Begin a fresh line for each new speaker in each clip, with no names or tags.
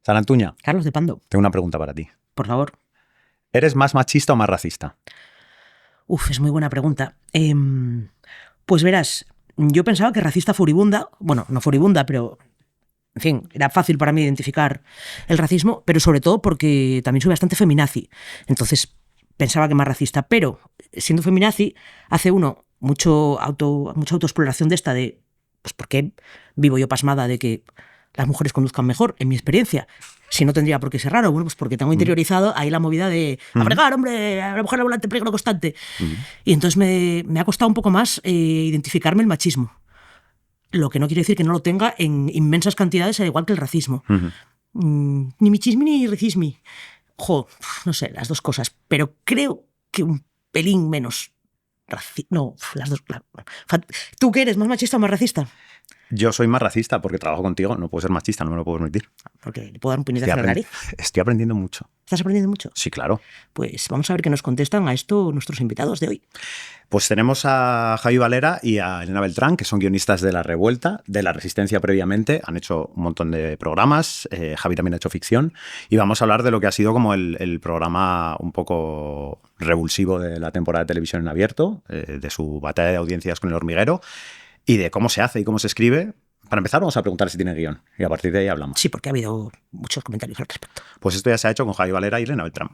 Sarantuña,
Carlos de Pando,
tengo una pregunta para ti.
por favor.
¿Eres más machista o más racista?
Es muy buena pregunta. Pues verás, yo pensaba que racista furibunda, bueno, no furibunda, pero, en fin, era fácil para mí identificar el racismo, pero sobre todo porque también soy bastante feminazi. Entonces pensaba que más racista, pero siendo feminazi, hace uno mucha autoexploración de esta de, pues, ¿por qué vivo yo pasmada de que las mujeres conduzcan mejor, en mi experiencia? Si no tendría por qué ser raro, bueno, pues porque tengo interiorizado ahí la movida de a fregar, hombre, a la mujer al volante, peligro constante. Y entonces me ha costado un poco más identificarme el machismo. Lo que no quiere decir que no lo tenga en inmensas cantidades, al igual que el racismo. Ni michismi ni racismi. No sé, las dos cosas. Pero creo que un pelín menos no, las dos, claro. ¿Tú qué eres, más machista o más racista?
Yo soy más racista porque trabajo contigo, no puedo ser machista, no me lo puedo permitir.
Porque le puedo dar un puñetazo en la nariz.
Estoy aprendiendo mucho.
¿Estás aprendiendo mucho?
Sí, claro.
Pues vamos a ver qué nos contestan a esto nuestros invitados de hoy.
Pues tenemos a Javi Valera y a Elena Beltrán, que son guionistas de La Revuelta, de La Resistencia previamente. Han hecho un montón de programas. Javi también ha hecho ficción. Y vamos a hablar de lo que ha sido como el programa un poco revulsivo de la temporada de televisión en abierto, de su batalla de audiencias con El Hormiguero y de cómo se hace y cómo se escribe. Para empezar, vamos a preguntar si tiene guión y a partir de ahí hablamos.
Sí, porque ha habido muchos comentarios al respecto.
Pues esto ya se ha hecho con Javi Valera y Elena Beltrán.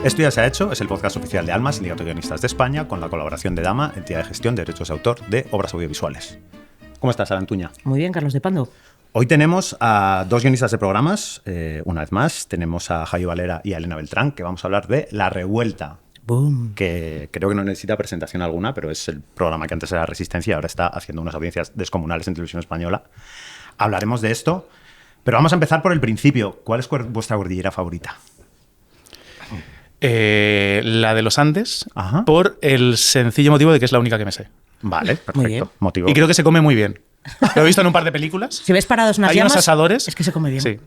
Esto ya se ha hecho, es el podcast oficial de Alma, Sindicato de Guionistas de España, con la colaboración de Dama, entidad de gestión de derechos de autor de obras audiovisuales. ¿Cómo estás, Sarantuña?
Muy bien, Carlos de Pando.
Hoy tenemos a dos guionistas de programas, una vez más. Tenemos a Javi Valera y a Elena Beltrán, que vamos a hablar de La Revuelta.
Boom.
Que creo que no necesita presentación alguna, pero es el programa que antes era Resistencia y ahora está haciendo unas audiencias descomunales en televisión española. Hablaremos de esto, pero vamos a empezar por el principio. ¿Cuál es vuestra cordillera favorita?
La de los Andes,
Ajá.
por el sencillo motivo de que es la única que me sé.
Vale,
Muy bien.
perfecto. Motivo.
Y creo que se come muy bien. Lo he visto en un par de películas.
Si ves parados unas
Hay
llamas,
unos asadores.
es que se come bien.
Sí.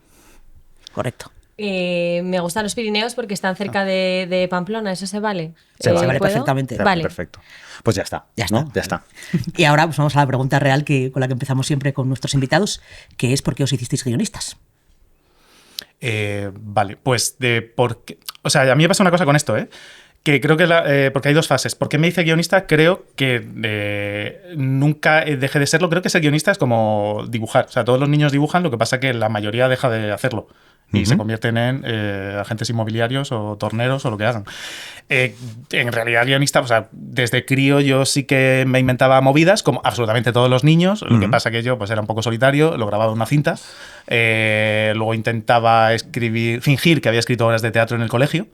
Correcto.
Me gustan los Pirineos porque están cerca de Pamplona, ¿eso se vale?
Se vale
¿puedo?
perfectamente.
Vale.
Perfecto. Pues ya está.
Ya está.
¿No? Ya está.
Y ahora pues vamos a la pregunta real con la que empezamos siempre con nuestros invitados, que es ¿por qué os hicisteis guionistas?
Vale, pues o sea, a mí me pasa una cosa con esto, que creo que porque hay dos fases. ¿Por qué me hice guionista? Creo que nunca dejé de serlo. Creo que ser guionista es como dibujar. O sea, todos los niños dibujan, lo que pasa que la mayoría deja de hacerlo. Y se convierten en agentes inmobiliarios o torneros o lo que hagan. En realidad, guionista, o sea, desde crío yo sí que me inventaba movidas, como absolutamente todos los niños. Lo que pasa que yo pues era un poco solitario, lo grababa en una cinta. Luego intentaba fingir que había escrito obras de teatro en el colegio.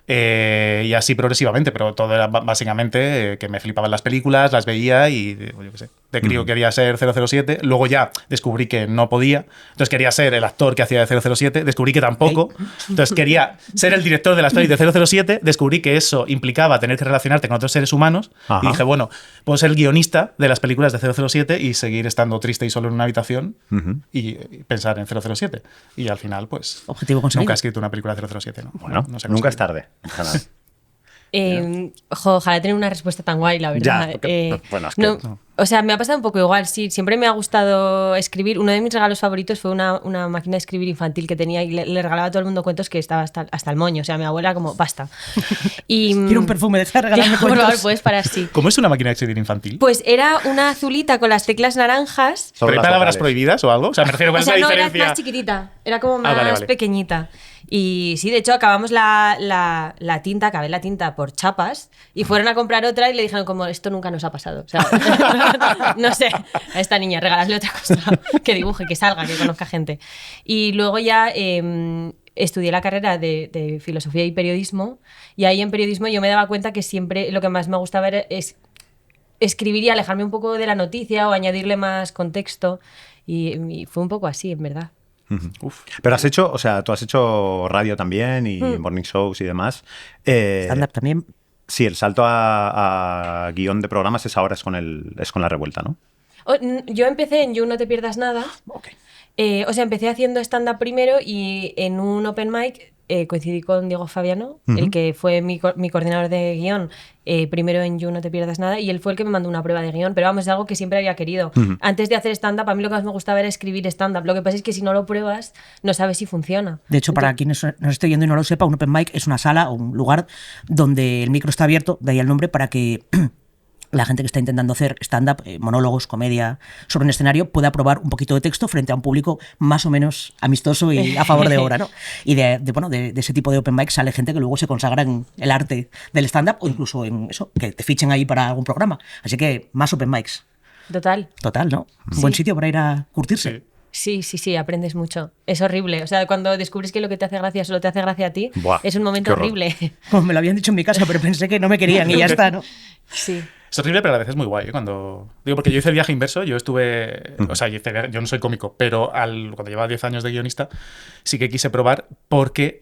Y así progresivamente, pero todo era básicamente que me flipaban las películas, las veía y yo qué sé, de crío quería ser 007, luego ya descubrí que no podía, entonces quería ser el actor que hacía de 007, descubrí que tampoco, entonces quería ser el director de las pelis de 007, descubrí que eso implicaba tener que relacionarte con otros seres humanos. Ajá. Y dije, bueno, puedo ser el guionista de las películas de 007 y seguir estando triste y solo en una habitación y pensar en 007 y al final pues
objetivo conseguido.
Nunca he escrito una película de 007, ¿no?
Bueno,
no sé,
nunca es tarde.
Ojalá tener una respuesta tan guay, la verdad.
Ya, porque, bueno, es que,
no. O sea, me ha pasado un poco igual, sí. Siempre me ha gustado escribir. Uno de mis regalos favoritos fue una máquina de escribir infantil que tenía y le regalaba a todo el mundo cuentos que estaba hasta el moño. O sea, mi abuela como, basta. Y,
quiero un perfume, deja de regalarme cuentos.
Por favor, puedes parar, sí.
¿Cómo es una máquina de escribir infantil?
Pues era una azulita con las teclas naranjas.
¿Sobre palabras prohibidas o algo? O sea, me refiero a esa diferencia.
Era más chiquitita. Era como más
vale.
pequeñita. Y sí, de hecho, acabé la tinta por chapas y fueron a comprar otra y le dijeron como, esto nunca nos ha pasado. O sea, no sé, a esta niña regalarle otra cosa, que dibuje, que salga, que conozca gente. Y luego ya estudié la carrera de filosofía y periodismo y ahí en periodismo yo me daba cuenta que siempre lo que más me gustaba es escribir y alejarme un poco de la noticia o añadirle más contexto y fue un poco así, en verdad.
Uf. Pero has hecho, o sea, tú has hecho radio también y morning shows y demás.
Stand-up también.
Sí, el salto a guión de programas es con La Revuelta, ¿no?
Yo empecé en You No Te Pierdas Nada.
Okay.
O sea, empecé haciendo stand-up primero y en un open mic coincidí con Diego Fabiano, el que fue mi coordinador de guión, primero en You No Te Pierdas Nada, y él fue el que me mandó una prueba de guión, pero vamos, es algo que siempre había querido. Antes de hacer stand-up, a mí lo que más me gustaba era escribir stand-up. Lo que pasa es que si no lo pruebas, no sabes si funciona.
De hecho, para quienes nos esté viendo y no lo sepa, un open mic es una sala o un lugar donde el micro está abierto, de ahí el nombre, para que la gente que está intentando hacer stand-up, monólogos, comedia, sobre un escenario, pueda probar un poquito de texto frente a un público más o menos amistoso y a favor de obra, ¿no? Y de ese tipo de open mic sale gente que luego se consagra en el arte del stand-up o incluso en eso, que te fichen ahí para algún programa. Así que más open mics.
Total,
¿no? Un buen sitio para ir a curtirse.
Sí, aprendes mucho. Es horrible. O sea, cuando descubres que lo que te hace gracia solo te hace gracia a ti,
Buah,
es un momento horrible.
Pues me lo habían dicho en mi casa, pero pensé que no me querían y ya está, ¿no?
Sí.
Es horrible, pero a la vez es muy guay. Cuando digo, porque yo hice el viaje inverso, yo estuve, o sea, yo no soy cómico, pero cuando llevaba 10 años de guionista, sí que quise probar porque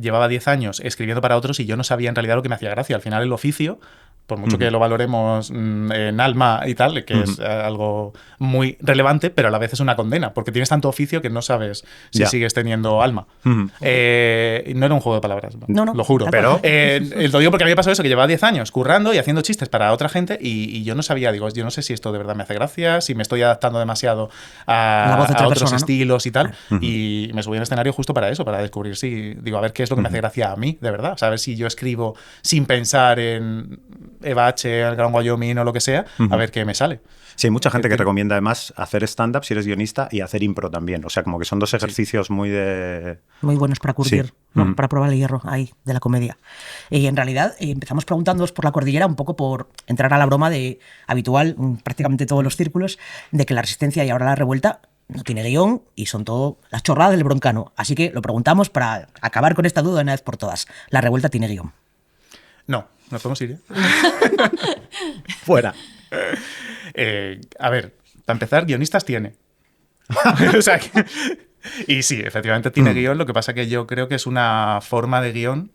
llevaba 10 años escribiendo para otros y yo no sabía en realidad lo que me hacía gracia. Al final el oficio, por mucho que lo valoremos en alma y tal, que es algo muy relevante, pero a la vez es una condena, porque tienes tanto oficio que no sabes si sigues teniendo alma. No era un juego de palabras,
no,
lo juro. Pero lo digo porque a mí me pasó eso, que llevaba 10 años currando y haciendo chistes para otra gente y yo no sabía, digo, yo no sé si esto de verdad me hace gracia, si me estoy adaptando demasiado a otros persona, estilos, ¿no? Y tal. Y me subí al escenario justo para eso, para descubrir si, digo, a ver qué es lo que me hace gracia a mí, de verdad. O sea, a ver si yo escribo sin pensar en Eva H., el Gran Wyoming o lo que sea, a ver qué me sale.
Sí, hay mucha gente que recomienda además hacer stand-up si eres guionista y hacer impro también. O sea, como que son dos ejercicios muy
buenos para curtir, ¿no? Para probar el hierro ahí de la comedia. Y en realidad empezamos preguntándoos por la cordillera un poco por entrar a la broma de habitual, prácticamente todos los círculos, de que la Resistencia y ahora la Revuelta no tiene guión y son todo las chorradas del broncano. Así que lo preguntamos para acabar con esta duda de una vez por todas. ¿La Revuelta tiene guión?
No, nos podemos ir, ¿eh?
Fuera.
A ver, para empezar, guionistas tiene. O sea, y sí, efectivamente tiene guión, lo que pasa que yo creo que es una forma de guión.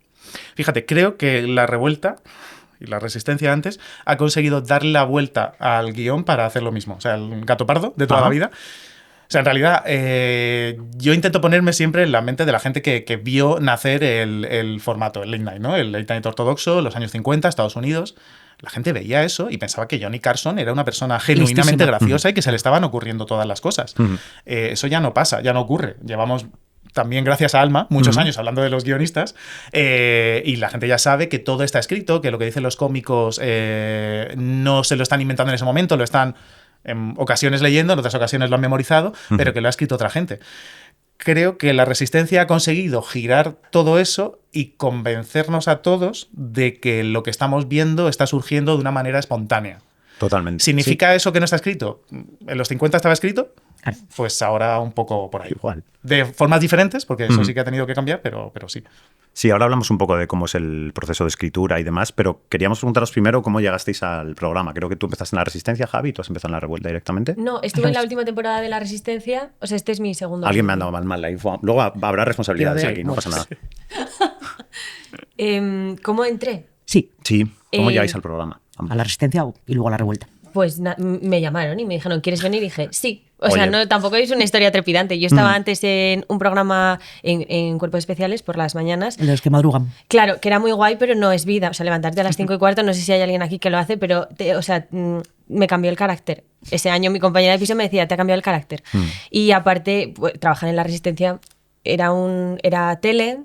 Fíjate, creo que la Revuelta y la Resistencia antes ha conseguido darle la vuelta al guión para hacer lo mismo. O sea, el gato pardo de toda la vida. O sea, en realidad, yo intento ponerme siempre en la mente de la gente que vio nacer el formato, el late night, ¿no? El late night ortodoxo, los años 50, Estados Unidos. La gente veía eso y pensaba que Johnny Carson era una persona genuinamente graciosa y que se le estaban ocurriendo todas las cosas. Eso ya no pasa, ya no ocurre. Llevamos también, gracias a Alma, muchos años hablando de los guionistas, y la gente ya sabe que todo está escrito, que lo que dicen los cómicos no se lo están inventando en ese momento, lo están en ocasiones leyendo, en otras ocasiones lo han memorizado, pero que lo ha escrito otra gente. Creo que la Resistencia ha conseguido girar todo eso y convencernos a todos de que lo que estamos viendo está surgiendo de una manera espontánea.
Totalmente.
¿Significa eso que no está escrito? ¿En los 50 estaba escrito? Pues ahora un poco por ahí.
Igual.
De formas diferentes, porque eso sí que ha tenido que cambiar, pero sí.
Sí, ahora hablamos un poco de cómo es el proceso de escritura y demás, pero queríamos preguntaros primero cómo llegasteis al programa. Creo que tú empezaste en La Resistencia, Javi, tú has empezado en La Revuelta directamente.
No, estuve en la última temporada de La Resistencia, o sea, este es mi segundo.
Alguien me ha dado mal la info. Luego habrá responsabilidades aquí, no pasa nada.
¿Cómo entré?
Sí.
Sí, ¿cómo llegáis al programa?
A La Resistencia y luego a La Revuelta.
Pues me llamaron y me dijeron, ¿quieres venir? Y dije, sí. O sea, no, tampoco es una historia trepidante. Yo estaba antes en un programa en Cuerpos Especiales por las mañanas.
De los que madrugan.
Claro, que era muy guay, pero no es vida. O sea, levantarte a las 5:15, no sé si hay alguien aquí que lo hace, pero, me cambió el carácter. Ese año mi compañera de piso me decía, te ha cambiado el carácter. Y aparte, pues, trabajar en La Resistencia era tele,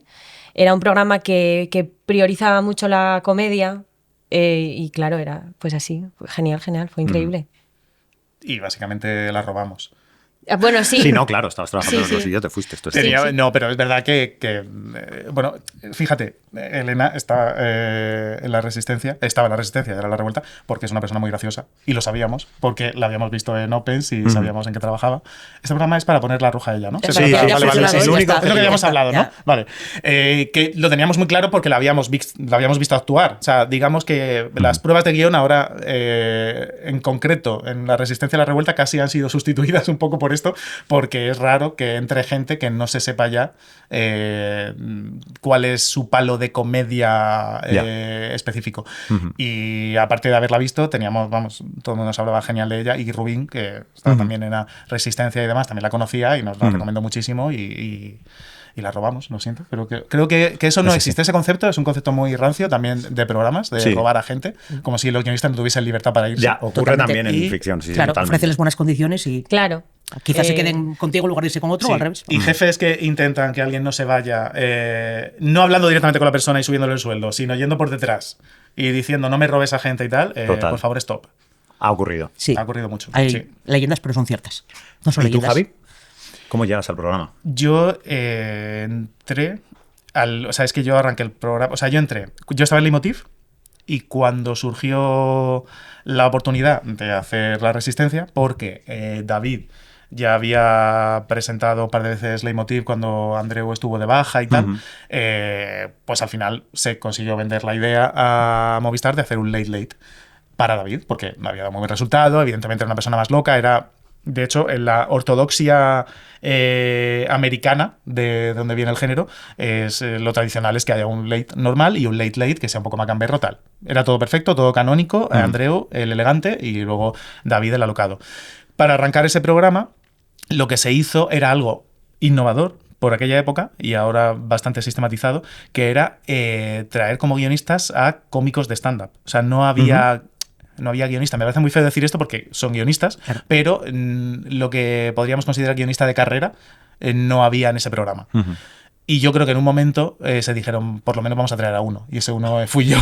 era un programa que priorizaba mucho la comedia. Y claro, era pues así, genial, fue increíble.
Y básicamente la robamos.
Bueno, sí.
Sí, no, claro, estabas trabajando en
Sí,
otro
sí.
sitio, te fuiste. Esto es
No, pero es verdad que bueno, fíjate, Elena estaba en La Resistencia, era La Revuelta, porque es una persona muy graciosa, y lo sabíamos, porque la habíamos visto en Opens y sabíamos en qué trabajaba. Este programa es para poner la roja a ella, ¿no?
Sí,
Vale, es lo único,
está.
es lo que habíamos hablado, ¿no?
Ya.
Vale. Que lo teníamos muy claro porque la habíamos visto actuar. O sea, digamos que las pruebas de guión ahora, en concreto, en La Resistencia y La Revuelta, casi han sido sustituidas un poco por esto, porque es raro que entre gente que no se sepa ya cuál es su palo de comedia específico. Y aparte de haberla visto, teníamos, todo el mundo nos hablaba genial de ella, y Rubín, que estaba también en la Resistencia y demás, también la conocía y nos la recomendó muchísimo y y la robamos, lo siento. Pero creo que eso no existe. Ese concepto es un concepto muy rancio también de programas, de robar a gente, como si los guionistas no tuviesen libertad para irse.
Ya, ocurre también en ficción, sí.
Claro,
totalmente.
ofréceles buenas condiciones y
Claro.
quizás se queden contigo en lugar de irse con otro o al revés.
Y jefes que intentan que alguien no se vaya, no hablando directamente con la persona y subiéndole el sueldo, sino yendo por detrás y diciendo no me robes a gente y tal, por favor, stop.
Ha ocurrido.
Sí.
Ha ocurrido mucho.
Hay
Sí.
leyendas, pero son ciertas. No son
¿Y tú,
leyendas.
Javi? ¿Cómo llegas al programa?
Yo entré o sea, es que yo arranqué el programa, o sea, yo estaba en Leitmotiv y cuando surgió la oportunidad de hacer La Resistencia, porque David ya había presentado un par de veces Leitmotiv cuando Andreu estuvo de baja y tal, pues al final se consiguió vender la idea a Movistar de hacer un Late Late para David, porque no había dado muy buen resultado, evidentemente era una persona más loca, era... De hecho, en la ortodoxia americana, de donde viene el género, lo tradicional es que haya un late normal y un late late que sea un poco más gamberro tal. Era todo perfecto, todo canónico, Andreu, el elegante, y luego David, el alocado. Para arrancar ese programa, lo que se hizo era algo innovador por aquella época y ahora bastante sistematizado, que era traer como guionistas a cómicos de stand-up. O sea, no había guionista. Me parece muy feo decir esto porque son guionistas, claro, pero lo que podríamos considerar guionista de carrera no había en ese programa. Y yo creo que en un momento se dijeron, por lo menos vamos a traer a uno. Y ese uno fui yo.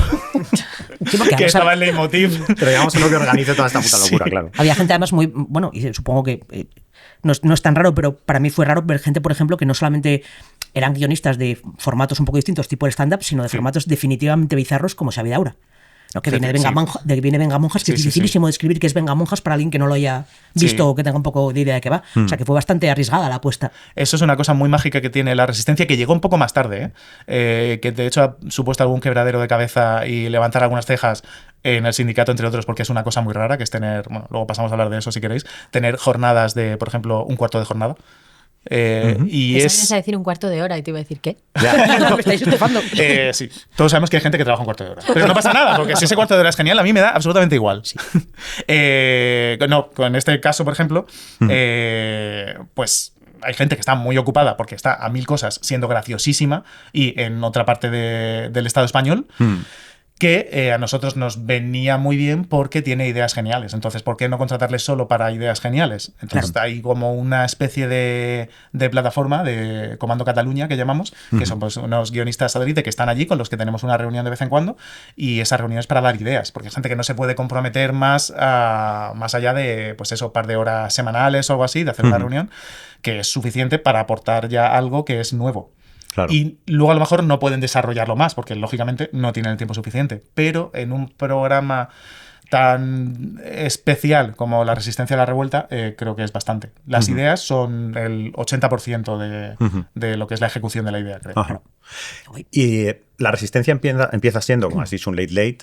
Sí,
que estaba en Leitmotiv.
Pero digamos uno que organice toda esta puta locura, claro.
Había gente además muy... Bueno, y supongo que no es tan raro, pero para mí fue raro ver gente, por ejemplo, que no solamente eran guionistas de formatos un poco distintos, tipo el stand-up, sino de formatos definitivamente bizarros como Xavi Daura. ¿No? Que viene de Vengamonjas, que es dificilísimo de escribir que es Vengamonjas para alguien que no lo haya visto o que tenga un poco de idea de qué va. O sea, que fue bastante arriesgada la apuesta.
Eso es una cosa muy mágica que tiene La Resistencia, que llegó un poco más tarde, que de hecho ha supuesto algún quebradero de cabeza y levantar algunas cejas en el sindicato, entre otros, porque es una cosa muy rara, que es tener, bueno, luego pasamos a hablar de eso si queréis, tener jornadas de, por ejemplo, un cuarto de jornada. Y
es a decir un cuarto de hora y te iba a decir ¿qué?
Me estáis estufando.
Sí, todos sabemos que hay gente que trabaja un cuarto de hora, pero no pasa nada, porque si ese cuarto de hora es genial, a mí me da absolutamente igual. Sí. No, con este caso, por ejemplo, pues hay gente que está muy ocupada porque está a 1000 cosas siendo graciosísima y en otra parte del Estado español que a nosotros nos venía muy bien porque tiene ideas geniales. Entonces, ¿por qué no contratarles solo para ideas geniales? Entonces, hay como una especie de plataforma de Comando Cataluña, que llamamos, que son pues, unos guionistas adrede que están allí, con los que tenemos una reunión de vez en cuando, y esa reunión es para dar ideas, porque hay gente que no se puede comprometer más allá de, pues eso, un par de horas semanales o algo así, de hacer una reunión, que es suficiente para aportar ya algo que es nuevo. Claro. Y luego a lo mejor no pueden desarrollarlo más, porque lógicamente no tienen el tiempo suficiente. Pero en un programa tan especial como La Resistencia a la Revuelta, creo que es bastante. Las ideas son el 80% de lo que es la ejecución de la idea, creo.
Y La Resistencia empieza siendo, como has dicho, un late,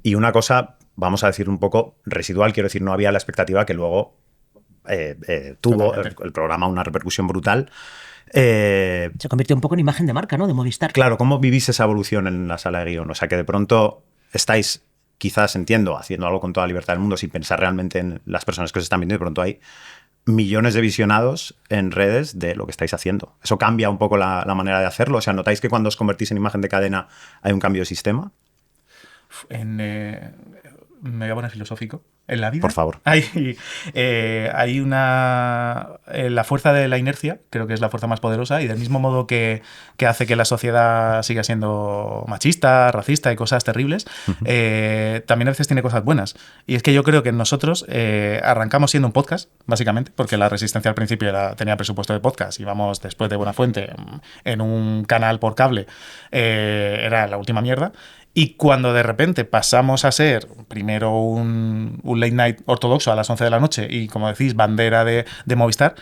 y una cosa, vamos a decir, un poco residual. Quiero decir, no había la expectativa que luego tuvo el programa una repercusión brutal.
Se convirtió un poco en imagen de marca, ¿no? De Movistar.
Claro, ¿cómo vivís esa evolución en la sala de guión? O sea, que de pronto estáis, quizás, entiendo, haciendo algo con toda la libertad del mundo sin pensar realmente en las personas que os están viendo, y de pronto hay millones de visionados en redes de lo que estáis haciendo. ¿Eso cambia un poco la manera de hacerlo? O sea, ¿notáis que cuando os convertís en imagen de cadena hay un cambio de sistema?
Me voy a poner filosófico. En la vida,
por favor,
hay la fuerza de la inercia, creo que es la fuerza más poderosa, y del mismo modo que hace que la sociedad siga siendo machista, racista y cosas terribles, también a veces tiene cosas buenas. Y es que yo creo que nosotros arrancamos siendo un podcast, básicamente, porque La Resistencia al principio tenía presupuesto de podcast, íbamos después de Buenafuente en un canal por cable, era la última mierda. Y cuando de repente pasamos a ser primero un late night ortodoxo a las 11 de la noche y, como decís, bandera de Movistar,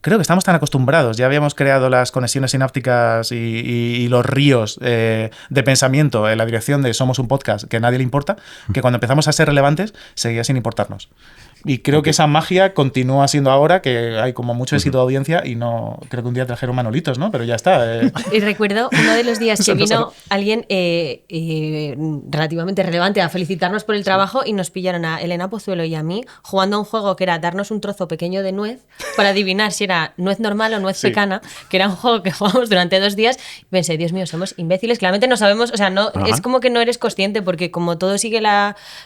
creo que estamos tan acostumbrados, ya habíamos creado las conexiones sinápticas y los ríos de pensamiento en la dirección de somos un podcast que a nadie le importa, que cuando empezamos a ser relevantes seguía sin importarnos. Y creo que esa magia continúa siendo ahora, que hay como mucho éxito de audiencia y no creo que un día trajeron Manolitos, ¿no? Pero ya está.
Y recuerdo uno de los días que vino alguien relativamente relevante a felicitarnos por el trabajo y nos pillaron a Elena Pozuelo y a mí jugando a un juego que era darnos un trozo pequeño de nuez para adivinar si era nuez normal o nuez pecana, que era un juego que jugamos durante 2 días. Y pensé, Dios mío, somos imbéciles. Claramente no sabemos, o sea, no, es como que no eres consciente porque como todo sigue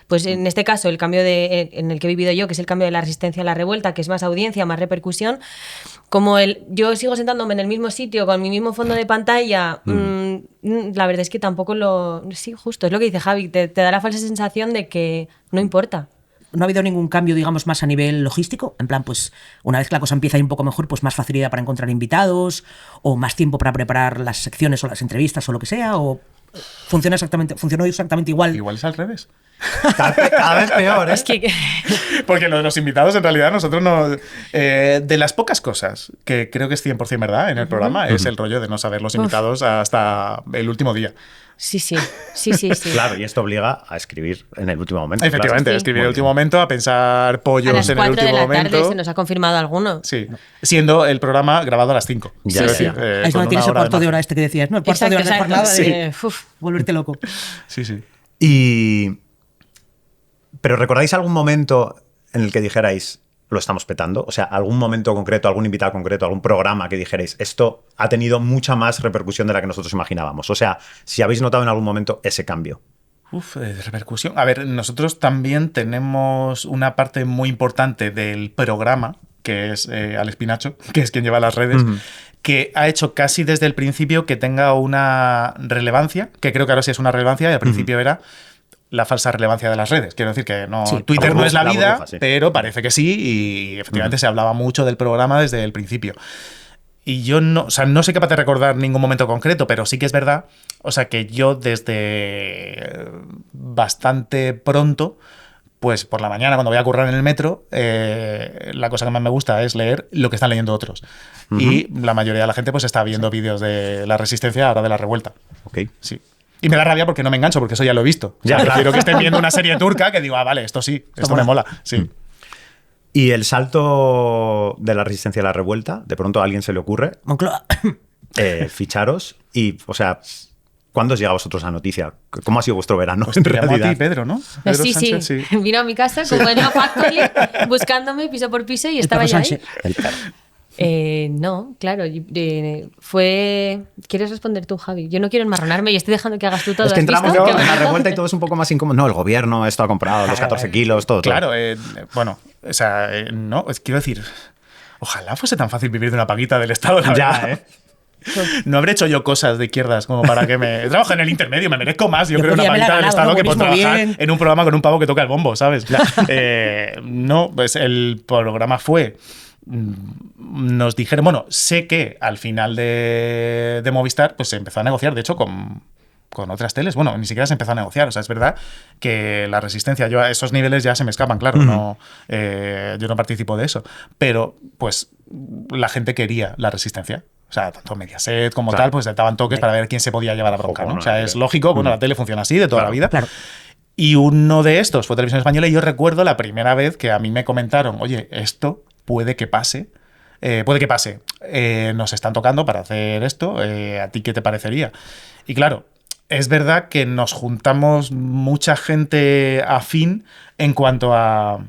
pues en este caso el cambio en el que he vivido yo, que es el cambio de la resistencia a la revuelta, que es más audiencia, más repercusión, como yo sigo sentándome en el mismo sitio con mi mismo fondo de pantalla, la verdad es que tampoco sí, justo, es lo que dice Javi, te da la falsa sensación de que no importa.
¿No ha habido ningún cambio, digamos, más a nivel logístico? En plan, pues una vez que la cosa empieza a ir un poco mejor, pues más facilidad para encontrar invitados o más tiempo para preparar las secciones o las entrevistas o lo que sea, o funcionó exactamente igual.
Igual es al revés.
Cada vez peor, ¿eh?
Es que
Porque lo de los invitados, en realidad, nosotros no. De las pocas cosas que creo que es 100% verdad en el programa, es el rollo de no saber los invitados hasta el último día.
Sí.
Claro, y esto obliga a escribir en el último momento.
Efectivamente,
claro.
escribir en el último momento, a pensar pollos en el último momento.
A las 4 de la tarde se nos ha confirmado alguno.
Sí, siendo el programa grabado a las 5.
Ya,
Sí. Es donde tienes el cuarto de hora este que decías, ¿no? El cuarto de hora de jornada de volverte loco.
Sí.
Pero ¿recordáis algún momento en el que dijerais, lo estamos petando? O sea, algún momento concreto, algún invitado concreto, algún programa que dijerais, esto ha tenido mucha más repercusión de la que nosotros imaginábamos. O sea, si habéis notado en algún momento ese cambio.
De repercusión. A ver, nosotros también tenemos una parte muy importante del programa, que es Alex Pinacho, que es quien lleva las redes, que ha hecho casi desde el principio que tenga una relevancia, que creo que ahora sí es una relevancia, y al principio era la falsa relevancia de las redes. Quiero decir que no, Twitter no es la vida, burbuja, pero parece que sí, y efectivamente se hablaba mucho del programa desde el principio. Y yo no soy capaz de recordar ningún momento concreto, pero sí que es verdad, o sea, que yo desde bastante pronto, pues por la mañana cuando voy a currar en el metro, la cosa que más me gusta es leer lo que están leyendo otros. Y la mayoría de la gente pues está viendo vídeos de la resistencia, ahora de la revuelta.
Ok.
Sí. Y me da rabia porque no me engancho, porque eso ya lo he visto.
Ya,
prefiero que estén viendo una serie turca que digo, vale, esto sí, esto me mola. Sí.
Y el salto de la resistencia a la revuelta, de pronto a alguien se le ocurre
Moncloa.
Ficharos y, o sea, ¿cuándo os llega a vosotros la noticia? ¿Cómo ha sido vuestro verano?
Pues
en
te llamó a
realidad?
ti, Pedro, ¿no? Pedro
Sí,
Sánchez,
sí. Vino a mi casa como en una factory buscándome piso por piso y estaba ya ahí. No, claro. Fue... ¿Quieres responder tú, Javi? Yo no quiero enmarronarme y estoy dejando que hagas tú todo.
Es que
¿Has
entramos
visto?
en la revuelta y todo es un poco más incómodo. No, el gobierno, esto ha comprado los 14 kilos, todo.
Claro, bueno, o sea, no, quiero decir, ojalá fuese tan fácil vivir de una paguita del Estado, la verdad. No habré hecho yo cosas de izquierdas como para que me... Trabajo en el intermedio, me merezco más, yo creo, una paguita del Estado que por trabajar en un programa con un pavo que toca el bombo, ¿sabes? No, pues el programa fue... Nos dijeron, bueno, sé que al final de Movistar pues se empezó a negociar, de hecho, con otras teles. Bueno, ni siquiera se empezó a negociar. O sea, es verdad que la resistencia, yo a esos niveles ya se me escapan, claro. Yo no participo de eso. Pero, pues, la gente quería la resistencia. O sea, tanto Mediaset como tal, pues daban toques para ver quién se podía llevar a bronca, ¿no? O sea, es lógico, bueno, la tele funciona así de toda la vida.
Claro.
Y uno de estos fue Televisión Española y yo recuerdo la primera vez que a mí me comentaron, oye, esto puede que pase. Nos están tocando para hacer esto. ¿A ti qué te parecería? Y claro, es verdad que nos juntamos mucha gente afín en cuanto a...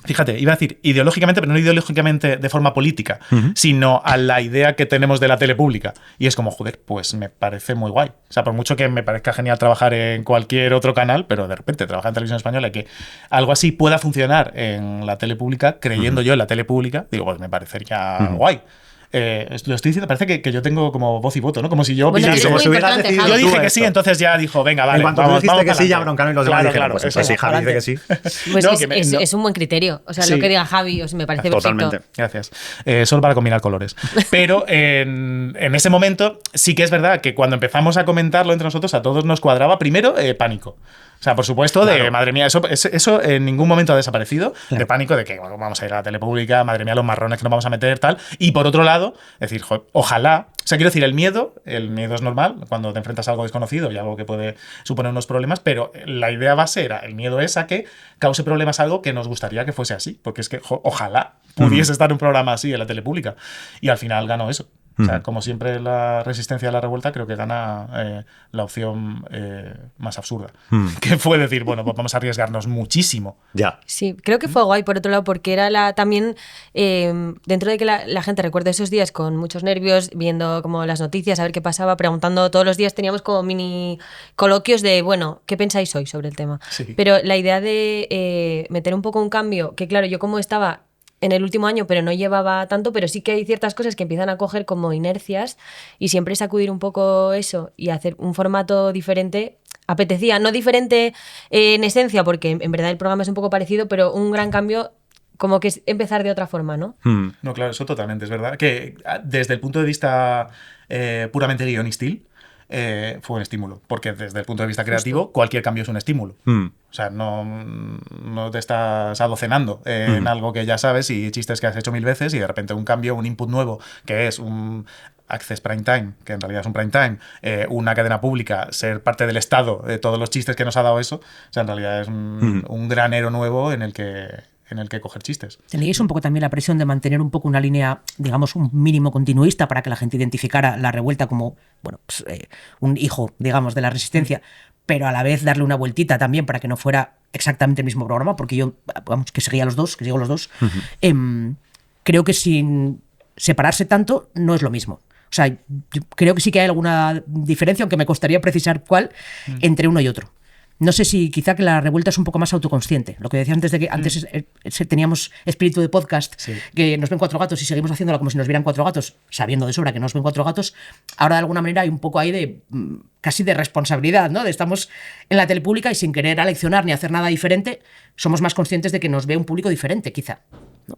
Fíjate, iba a decir ideológicamente, pero no ideológicamente de forma política, sino a la idea que tenemos de la tele pública. Y es como, joder, pues me parece muy guay. O sea, por mucho que me parezca genial trabajar en cualquier otro canal, pero de repente trabajar en Televisión Española y que algo así pueda funcionar en la tele pública, creyendo yo en la tele pública, digo, pues me parecería guay. Lo estoy diciendo, parece que yo tengo como voz y voto, ¿no? Como si yo...
Bueno,
pillara-
es muy importante, Javi.
yo dije que sí, entonces ya dijo, venga, vale,
En cuanto
vamos,
tú dijiste
vamos
que sí, ya
adelante.
Broncano y los demás dijeron,
Claro,
pues
eso
sí,
es,
Javi dice que sí.
Pues
No,
es un buen criterio. O sea,
Sí.
lo que diga Javi me parece
Totalmente.
perfecto.
Gracias. Solo para combinar colores. Pero en ese momento sí que es verdad que cuando empezamos a comentarlo entre nosotros a todos nos cuadraba primero pánico. O sea, por supuesto,
Claro.
madre mía, eso en ningún momento ha desaparecido,
Claro.
de pánico de que bueno, vamos a ir a la tele pública, madre mía, los marrones que nos vamos a meter, tal. Y por otro lado, decir, ojalá, o sea, quiero decir, el miedo es normal cuando te enfrentas a algo desconocido y algo que puede suponer unos problemas, pero la idea base era, el miedo es a que cause problemas algo que nos gustaría que fuese así, porque es que ojalá pudiese estar un programa así en la tele pública. Y al final ganó eso. O sea, como siempre, la resistencia a la revuelta creo que gana la opción más absurda. Que fue decir, bueno, pues vamos a arriesgarnos muchísimo.
Ya.
Sí, creo que fue guay por otro lado porque era también dentro de que la gente recuerda esos días con muchos nervios, viendo como las noticias, a ver qué pasaba, preguntando todos los días, teníamos como mini coloquios de, bueno, ¿qué pensáis hoy sobre el tema?
Sí.
Pero la idea de meter un poco un cambio, que claro, yo como estaba en el último año, pero no llevaba tanto, pero sí que hay ciertas cosas que empiezan a coger como inercias y siempre sacudir un poco eso y hacer un formato diferente. Apetecía, no diferente en esencia, porque en verdad el programa es un poco parecido, pero un gran cambio como que es empezar de otra forma, ¿no?
No, claro, eso totalmente, es verdad. Que desde el punto de vista puramente guionistil, fue un estímulo, porque desde el punto de vista creativo, cualquier cambio es un estímulo. O sea, no te estás adocenando en algo que ya sabes y chistes que has hecho 1000 veces y de repente un cambio, un input nuevo, que es un Access Prime Time, que en realidad es un prime time, una cadena pública, ser parte del Estado, de todos los chistes que nos ha dado eso, o sea, en realidad es un granero nuevo en el que coger chistes.
Teníais un poco también la presión de mantener un poco una línea, digamos, un mínimo continuista para que la gente identificara la revuelta como, bueno, pues, un hijo, digamos, de la resistencia, pero a la vez darle una vueltita también para que no fuera exactamente el mismo programa, porque yo, vamos, que seguía los dos, que sigo los dos, creo que sin separarse tanto no es lo mismo. O sea, yo creo que sí que hay alguna diferencia, aunque me costaría precisar cuál, entre uno y otro. No sé si quizá que la revuelta es un poco más autoconsciente. Lo que decía antes de que antes teníamos espíritu de podcast, que nos ven 4 gatos y seguimos haciéndolo como si nos vieran 4 gatos, sabiendo de sobra que nos ven 4 gatos. Ahora de alguna manera hay un poco ahí de casi de responsabilidad, ¿no? De estamos en la tele pública y sin querer aleccionar ni hacer nada diferente, somos más conscientes de que nos ve un público diferente, quizá, ¿no?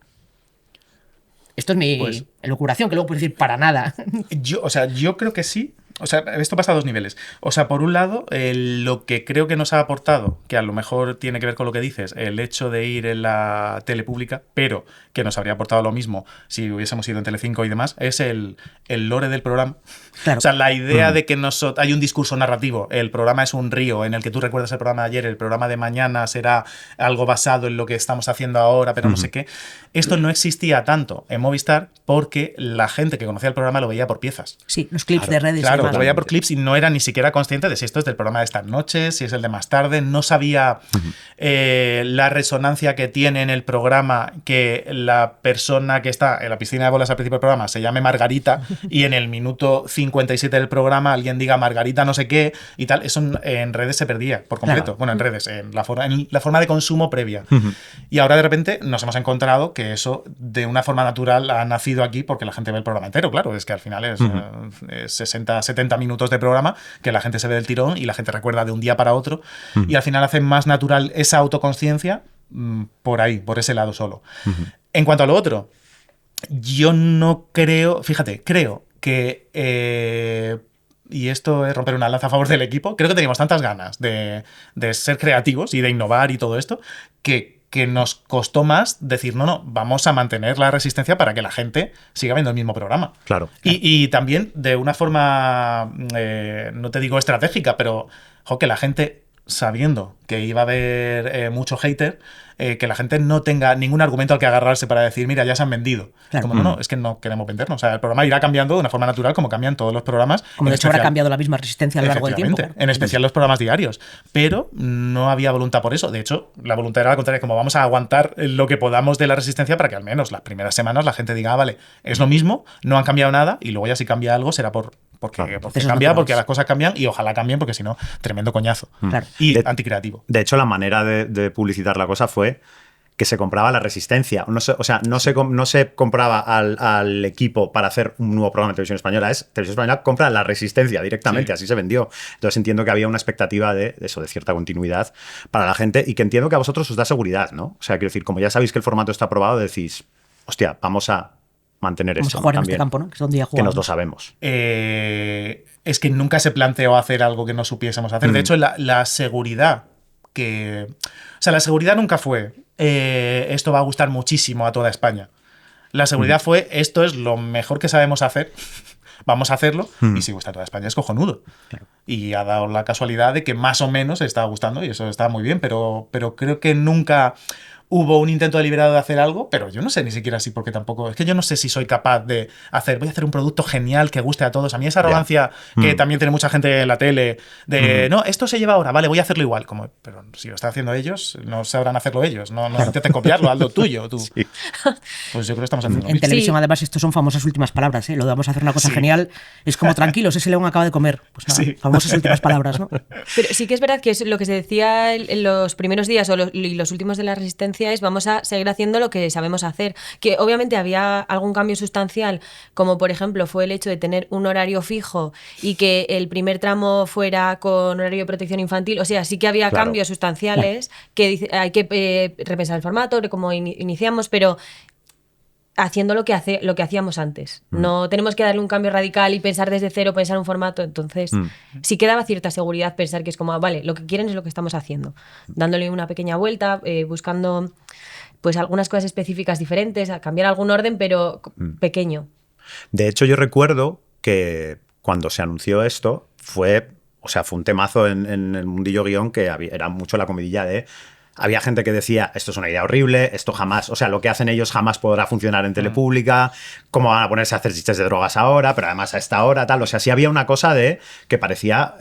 Esto es mi elucubración, que luego puedo decir para nada.
Yo creo que sí. O sea, esto pasa a 2 niveles. O sea, por un lado, lo que creo que nos ha aportado, que a lo mejor tiene que ver con lo que dices, el hecho de ir en la tele pública, pero que nos habría aportado lo mismo si hubiésemos ido en Telecinco y demás, es el lore del programa.
Claro.
O sea, la idea de que hay un discurso narrativo, el programa es un río en el que tú recuerdas el programa de ayer, el programa de mañana será algo basado en lo que estamos haciendo ahora, pero no sé qué. Esto no existía tanto en Movistar porque la gente que conocía el programa lo veía por piezas.
Sí, los clips de redes.
Claro,
y demás.
lo veía por clips y no era ni siquiera consciente de si esto es del programa de estas noches, si es el de más tarde. No sabía la resonancia que tiene en el programa que la persona que está en la piscina de bolas al principio del programa se llame Margarita y en el minuto 57 del programa alguien diga Margarita no sé qué y tal. Eso en redes se perdía por completo.
Claro.
Bueno, en redes, en la forma de consumo previa. Y ahora de repente nos hemos encontrado que eso de una forma natural ha nacido aquí porque la gente ve el programa entero. Claro, es que al final es 60, 70 minutos de programa que la gente se ve del tirón y la gente recuerda de un día para otro y al final hace más natural esa autoconciencia por ahí, por ese lado solo. En cuanto a lo otro, yo no creo, fíjate, creo que y esto es romper una lanza a favor del equipo, creo que teníamos tantas ganas de ser creativos y de innovar y todo esto que nos costó más decir, no, vamos a mantener la resistencia para que la gente siga viendo el mismo programa.
Claro.
Y también de una forma, no te digo estratégica, pero que la gente, sabiendo que iba a haber mucho hater, que la gente no tenga ningún argumento al que agarrarse para decir, mira, ya se han vendido.
Claro.
Como no, es que no queremos vendernos. O sea, el programa irá cambiando de una forma natural como cambian todos los programas.
Como de hecho habrá cambiado la misma resistencia a lo largo del tiempo.
Efectivamente, en especial los programas diarios. Pero no había voluntad por eso. De hecho, la voluntad era la contraria, como vamos a aguantar lo que podamos de la resistencia para que al menos las primeras semanas la gente diga, vale, es lo mismo, no han cambiado nada y luego ya si cambia algo será porque cambia, porque las cosas cambian y ojalá cambien porque si no, tremendo coñazo.
Claro.
Y anticreativo.
De hecho, la manera de publicitar la cosa fue que se compraba la resistencia. No se compraba al equipo para hacer un nuevo programa de Televisión Española. Televisión Española compra la resistencia directamente, así se vendió. Entonces entiendo que había una expectativa de cierta continuidad para la gente y que entiendo que a vosotros os da seguridad, ¿no? O sea, quiero decir, como ya sabéis que el formato está aprobado, decís, hostia, vamos a mantener
Vamos
esto
a jugar
también,
en este campo, ¿no? Que es donde ya
que
jugamos.
nos lo sabemos.
Es que nunca se planteó hacer algo que no supiésemos hacer. De hecho, la seguridad que... O sea, la seguridad nunca fue esto va a gustar muchísimo a toda España. La seguridad fue esto es lo mejor que sabemos hacer, vamos a hacerlo, y si gusta a toda España es cojonudo. Claro. Y ha dado la casualidad de que más o menos estaba gustando y eso está muy bien, pero creo que nunca... Hubo un intento deliberado de hacer algo, pero yo no sé ni siquiera si, porque tampoco... Es que yo no sé si soy capaz de voy a hacer un producto genial que guste a todos. A mí esa arrogancia que también tiene mucha gente en la tele, de no, esto se lleva ahora, vale, voy a hacerlo igual. Como, pero si lo están haciendo ellos, no sabrán hacerlo ellos. No intenten copiarlo, hazlo tuyo. Tú. Sí. Pues yo creo que estamos haciendo
en televisión, además, estos son famosas últimas palabras. Lo de vamos a hacer una cosa genial. Es como tranquilos, ese león acaba de comer. Pues nada, famosas últimas palabras, ¿no?
Pero sí que es verdad que es lo que se decía en los primeros días y los últimos de la Resistencia es vamos a seguir haciendo lo que sabemos hacer. Que obviamente había algún cambio sustancial, como por ejemplo fue el hecho de tener un horario fijo y que el primer tramo fuera con horario de protección infantil. O sea, sí que había cambios sustanciales que hay que repensar el formato, de cómo iniciamos, pero haciendo lo que hacíamos antes. No tenemos que darle un cambio radical y pensar desde cero, pensar un formato. Entonces, sí que daba cierta seguridad pensar que es como, vale, lo que quieren es lo que estamos haciendo. Dándole una pequeña vuelta, buscando pues algunas cosas específicas diferentes, a cambiar algún orden, pero pequeño.
De hecho, yo recuerdo que cuando se anunció esto, fue un temazo en el mundillo guión que era mucho la comidilla de... Había gente que decía, esto es una idea horrible, esto jamás, lo que hacen ellos jamás podrá funcionar en tele pública, cómo van a ponerse a hacer chistes de drogas ahora, pero además a esta hora, tal. O sea, sí había una cosa de que parecía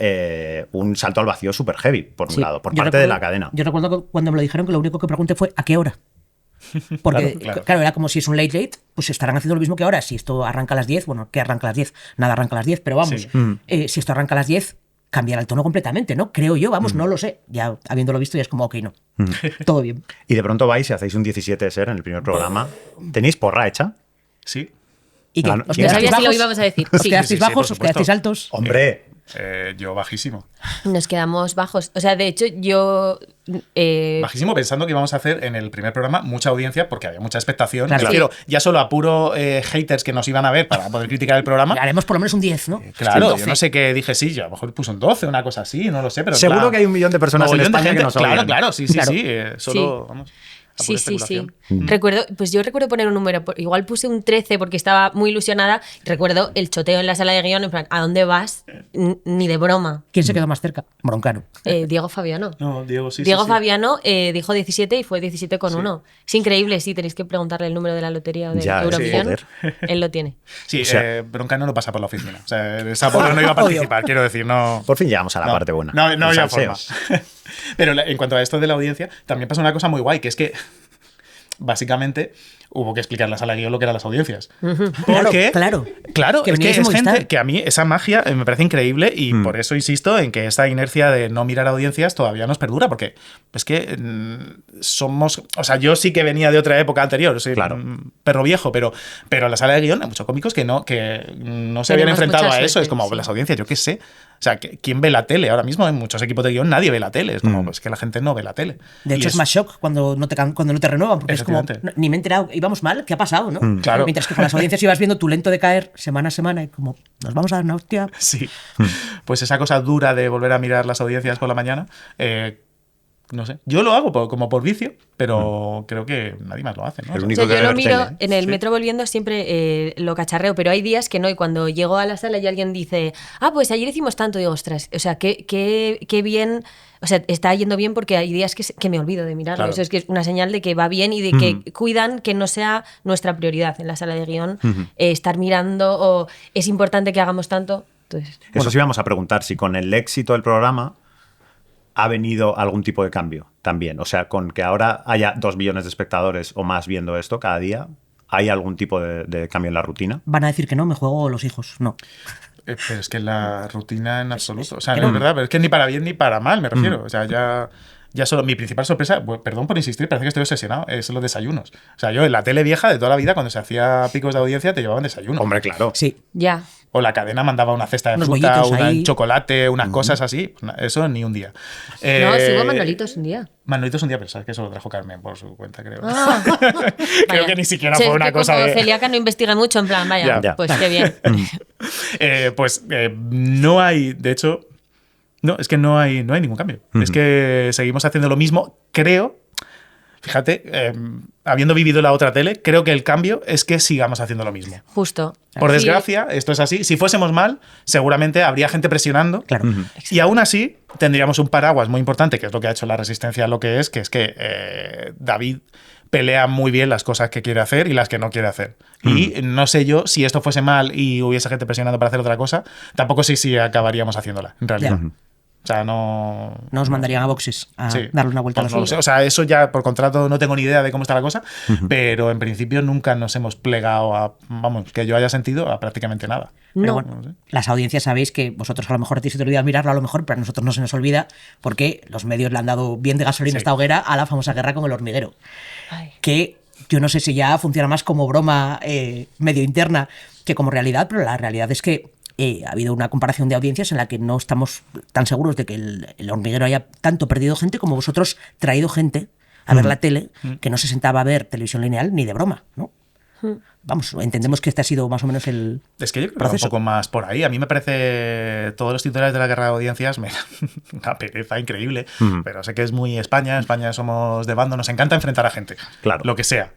un salto al vacío súper heavy, por un lado, por parte de la cadena.
Yo recuerdo que cuando me lo dijeron, que lo único que pregunté fue ¿a qué hora? Porque, claro, era como si es un late, pues estarán haciendo lo mismo que ahora. Si esto arranca a las 10, bueno, ¿qué arranca a las 10? Nada arranca a las 10, pero vamos, si esto arranca a las 10, cambiará el tono completamente, ¿no? Creo yo, vamos, no lo sé. Ya habiéndolo visto ya es como, ok, no. Todo bien.
Y de pronto vais y hacéis un 17 de ser en el primer programa. ¿Tenéis porra hecha?
Sí.
¿Y qué?
¿Os quedasteis bajos? Si lo íbamos a decir.
¿Os quedasteis bajos? ¿Os quedasteis altos?
¡Hombre!
Yo bajísimo.
Nos quedamos bajos. O sea, de hecho, yo...
Bajísimo pensando que íbamos a hacer en el primer programa mucha audiencia porque había mucha expectación.
Claro.
Me refiero ya solo a puro haters que nos iban a ver para poder criticar el programa.
Haremos por lo menos un 10, ¿no?
Claro, yo no sé qué dije, sí, yo a lo mejor puse un 12, una cosa así, no lo sé, pero
seguro que hay 1 millón de personas en España que nos oyen.
Claro, sí. Solo, vamos...
Sí. Yo recuerdo poner un número, igual puse un 13 porque estaba muy ilusionada. Recuerdo el choteo en la sala de guión, en plan, ¿a dónde vas? Ni de broma.
¿Quién se quedó más cerca? Broncano.
Diego Fabiano.
No, Diego sí.
Diego Fabiano dijo 17 y fue 17,1. Es increíble, sí, tenéis que preguntarle el número de la lotería o de Eurovisión. Él lo tiene.
Sí, Broncano no pasa por la oficina. O sea, esa pobre no iba a participar, quiero decir, no.
Por fin llegamos a la parte buena.
No había forma. Pero en cuanto a esto de la audiencia, también pasa una cosa muy guay, que es que básicamente hubo que explicar a la sala de guión lo que eran las audiencias. Porque, claro,
que
es que es gente que a mí esa magia me parece increíble y por eso insisto en que esta inercia de no mirar audiencias todavía nos perdura, porque es que somos... O sea, yo sí que venía de otra época anterior, soy perro viejo, pero en la sala de guión hay muchos cómicos que no se habían enfrentado a eso. Es como las audiencias, yo qué sé. O sea, ¿quién ve la tele? Ahora mismo en muchos equipos de guión nadie ve la tele. Es como pues, que la gente no ve la tele.
De hecho, es más shock cuando no te renuevan, porque es como, ni me he enterado, íbamos mal, ¿qué ha pasado? ¿No?
Claro.
Mientras que con las audiencias ibas viendo tu lento de caer semana a semana y como, nos vamos a dar una hostia.
Sí. Pues esa cosa dura de volver a mirar las audiencias por la mañana, no sé. Yo lo hago como por vicio, pero creo que nadie más lo hace, ¿no?
Yo lo miro en el metro volviendo, siempre lo cacharreo, pero hay días que no, y cuando llego a la sala y alguien dice, pues ayer hicimos tanto, digo, ostras, o sea, qué bien, o sea, está yendo bien, porque hay días que me olvido de mirarlo.
Claro.
Eso es que es una señal de que va bien y de que cuidan que no sea nuestra prioridad en la sala de guión, estar mirando, o es importante que hagamos tanto. Entonces,
eso sí vamos a preguntar, si con el éxito del programa ha venido algún tipo de cambio también. O sea, con que ahora haya 2 millones de espectadores o más viendo esto cada día, ¿hay algún tipo de cambio en la rutina?
Van a decir que no, me juego los hijos. No.
Pero es que la rutina en absoluto. O sea, no es verdad, pero es que ni para bien ni para mal, me refiero. O sea, ya solo mi principal sorpresa, perdón por insistir, parece que estoy obsesionado, es los desayunos. O sea, yo en la tele vieja de toda la vida, cuando se hacía picos de audiencia, te llevaban desayuno.
Hombre, claro.
Sí.
Ya.
O la cadena mandaba una cesta de
unos
fruta,
ahí,
chocolate, unas cosas así. Eso ni un día.
No, sí hubo Manolitos un día.
Manolitos un día, pero sabes que eso lo trajo Carmen por su cuenta, creo.
Creo
que ni siquiera fue una cosa
como
de...
celíaca no investiga mucho, en plan, vaya,
Ya.
pues qué bien.
No hay, de hecho... No, es que no hay ningún cambio. Es que seguimos haciendo lo mismo. Creo, fíjate, habiendo vivido la otra tele, creo que el cambio es que sigamos haciendo lo mismo.
Justo.
Por
Sí.
desgracia, esto es así. Si fuésemos mal, seguramente habría gente presionando.
Claro.
Y aún así, tendríamos un paraguas muy importante, que es lo que ha hecho la Resistencia lo que es David pelea muy bien las cosas que quiere hacer y las que no quiere hacer. Y no sé yo si esto fuese mal y hubiese gente presionando para hacer otra cosa, tampoco sé si acabaríamos haciéndola, en realidad.
Ya.
O sea, no...
No os mandarían a boxes a
Sí.
darle una vuelta a
Pues
los
no lo sé. O sea, eso ya por contrato no tengo ni idea de cómo está la cosa, pero en principio nunca nos hemos plegado a, vamos, que yo haya sentido a prácticamente nada.
Pero
No.
bueno, las audiencias sabéis que vosotros a lo mejor te olvida mirarlo a lo mejor, pero a nosotros no se nos olvida porque los medios le han dado bien de gasolina a esta hoguera a la famosa guerra con el hormiguero.
Ay.
Que yo no sé si ya funciona más como broma medio interna que como realidad, pero la realidad es que ha habido una comparación de audiencias en la que no estamos tan seguros de que el hormiguero haya tanto perdido gente como vosotros traído gente a ver la tele que no se sentaba a ver televisión lineal ni de broma, ¿no? Vamos, entendemos que este ha sido más o menos el
Es que yo creo que va un
proceso.
poco más por ahí. A mí me parece todos los titulares de la guerra de audiencias me dan una pereza increíble, pero sé que es muy España. En España somos de bando, nos encanta enfrentar a gente.
Claro.
Lo que sea.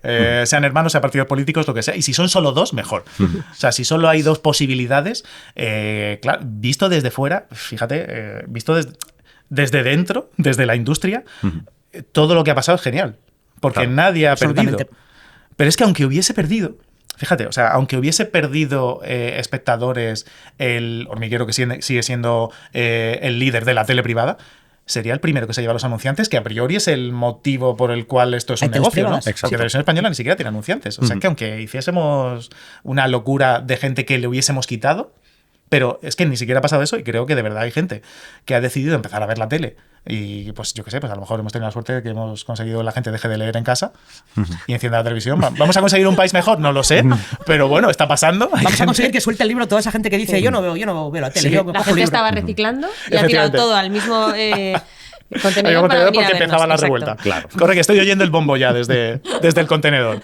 Sean hermanos, sean partidos políticos, lo que sea. Y si son solo dos, mejor. O sea, si solo hay dos posibilidades, claro, visto desde fuera, fíjate, visto desde dentro, desde la industria, todo lo que ha pasado es genial. Porque
Claro,
nadie ha perdido.
absolutamente.
Pero es que aunque hubiese perdido, fíjate, o sea, aunque hubiese perdido espectadores, el hormiguero que sigue siendo el líder de la tele privada, sería el primero que se lleva a los anunciantes, que a priori es el motivo por el cual esto es
Hay
un
teles
negocio, ¿no?
privadas.
Porque Televisión Española ni siquiera tiene anunciantes. O sea, que aunque hiciésemos una locura de gente que le hubiésemos quitado, pero es que ni siquiera ha pasado eso y creo que de verdad hay gente que ha decidido empezar a ver la tele. Y pues yo qué sé, pues a lo mejor hemos tenido la suerte de que hemos conseguido que la gente deje de leer en casa y encienda la televisión. ¿Vamos a conseguir un país mejor? No lo sé, pero bueno, está pasando. Hay
Vamos a
gente-
conseguir que suelte el libro toda esa gente que dice yo no veo la tele,
Sí.
yo
La
cojo
gente
libro.
estaba reciclando y ha tirado
Efectivamente.
todo al mismo
Hay
contenedor para
contenedor
venir a
porque
vernos.
empezaba la
Exacto.
revuelta.
Claro.
Corre, que estoy oyendo el bombo ya desde el contenedor.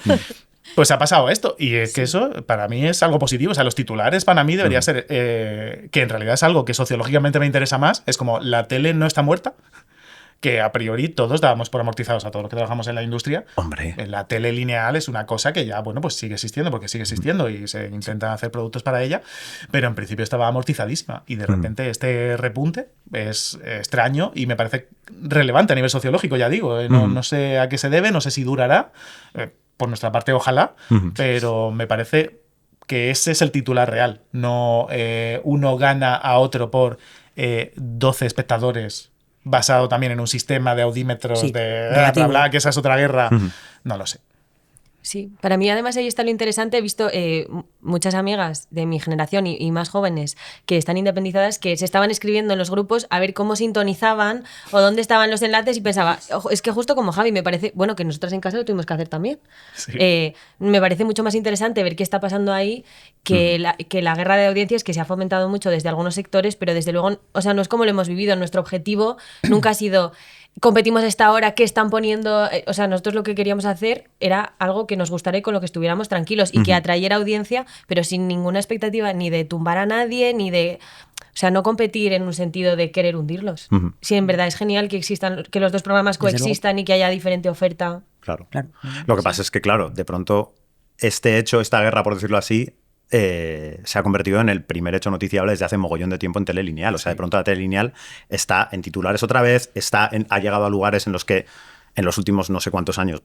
Pues ha pasado esto. Y es que eso para mí es algo positivo. O sea, los titulares para mí debería ser que en realidad es algo que sociológicamente me interesa más. Es como la tele no está muerta, que a priori todos dábamos por amortizados a todos los que trabajamos en la industria.
Hombre.
La tele lineal es una cosa que ya, bueno, pues sigue existiendo porque sigue existiendo y se intentan hacer productos para ella, pero en principio estaba amortizadísima y de repente este repunte es extraño y me parece relevante a nivel sociológico, ya digo. No sé a qué se debe, no sé si durará. Por nuestra parte, ojalá, pero me parece que ese es el titular real. No uno gana a otro por 12 espectadores basado también en un sistema de audímetros
Sí,
de
relativo.
bla, bla, que esa es otra guerra. No lo sé.
Sí, para mí además ahí está lo interesante. He visto muchas amigas de mi generación y más jóvenes que están independizadas que se estaban escribiendo en los grupos a ver cómo sintonizaban o dónde estaban los enlaces y pensaba, "Ojo, es que justo como Javi, me parece, bueno, que nosotras en casa lo tuvimos que hacer también.
Sí.
Me parece mucho más interesante ver qué está pasando ahí que la guerra de audiencias que se ha fomentado mucho desde algunos sectores, pero desde luego, o sea, no es como lo hemos vivido. Nuestro objetivo nunca ha sido competimos a esta hora, ¿qué están poniendo? O sea, nosotros lo que queríamos hacer era algo que nos gustara y con lo que estuviéramos tranquilos y que atrayera audiencia, pero sin ninguna expectativa ni de tumbar a nadie, ni de... O sea, no competir en un sentido de querer hundirlos. Sí, en verdad es genial que existan, que los dos programas
Desde
coexistan y que haya diferente oferta.
Claro.
Claro.
Lo que pasa es que, claro, de pronto este hecho, esta guerra, por decirlo así, se ha convertido en el primer hecho noticiable desde hace mogollón de tiempo en telelineal. O sea, de pronto la telelineal está en titulares otra vez, ha llegado a lugares en los que en los últimos no sé cuántos años,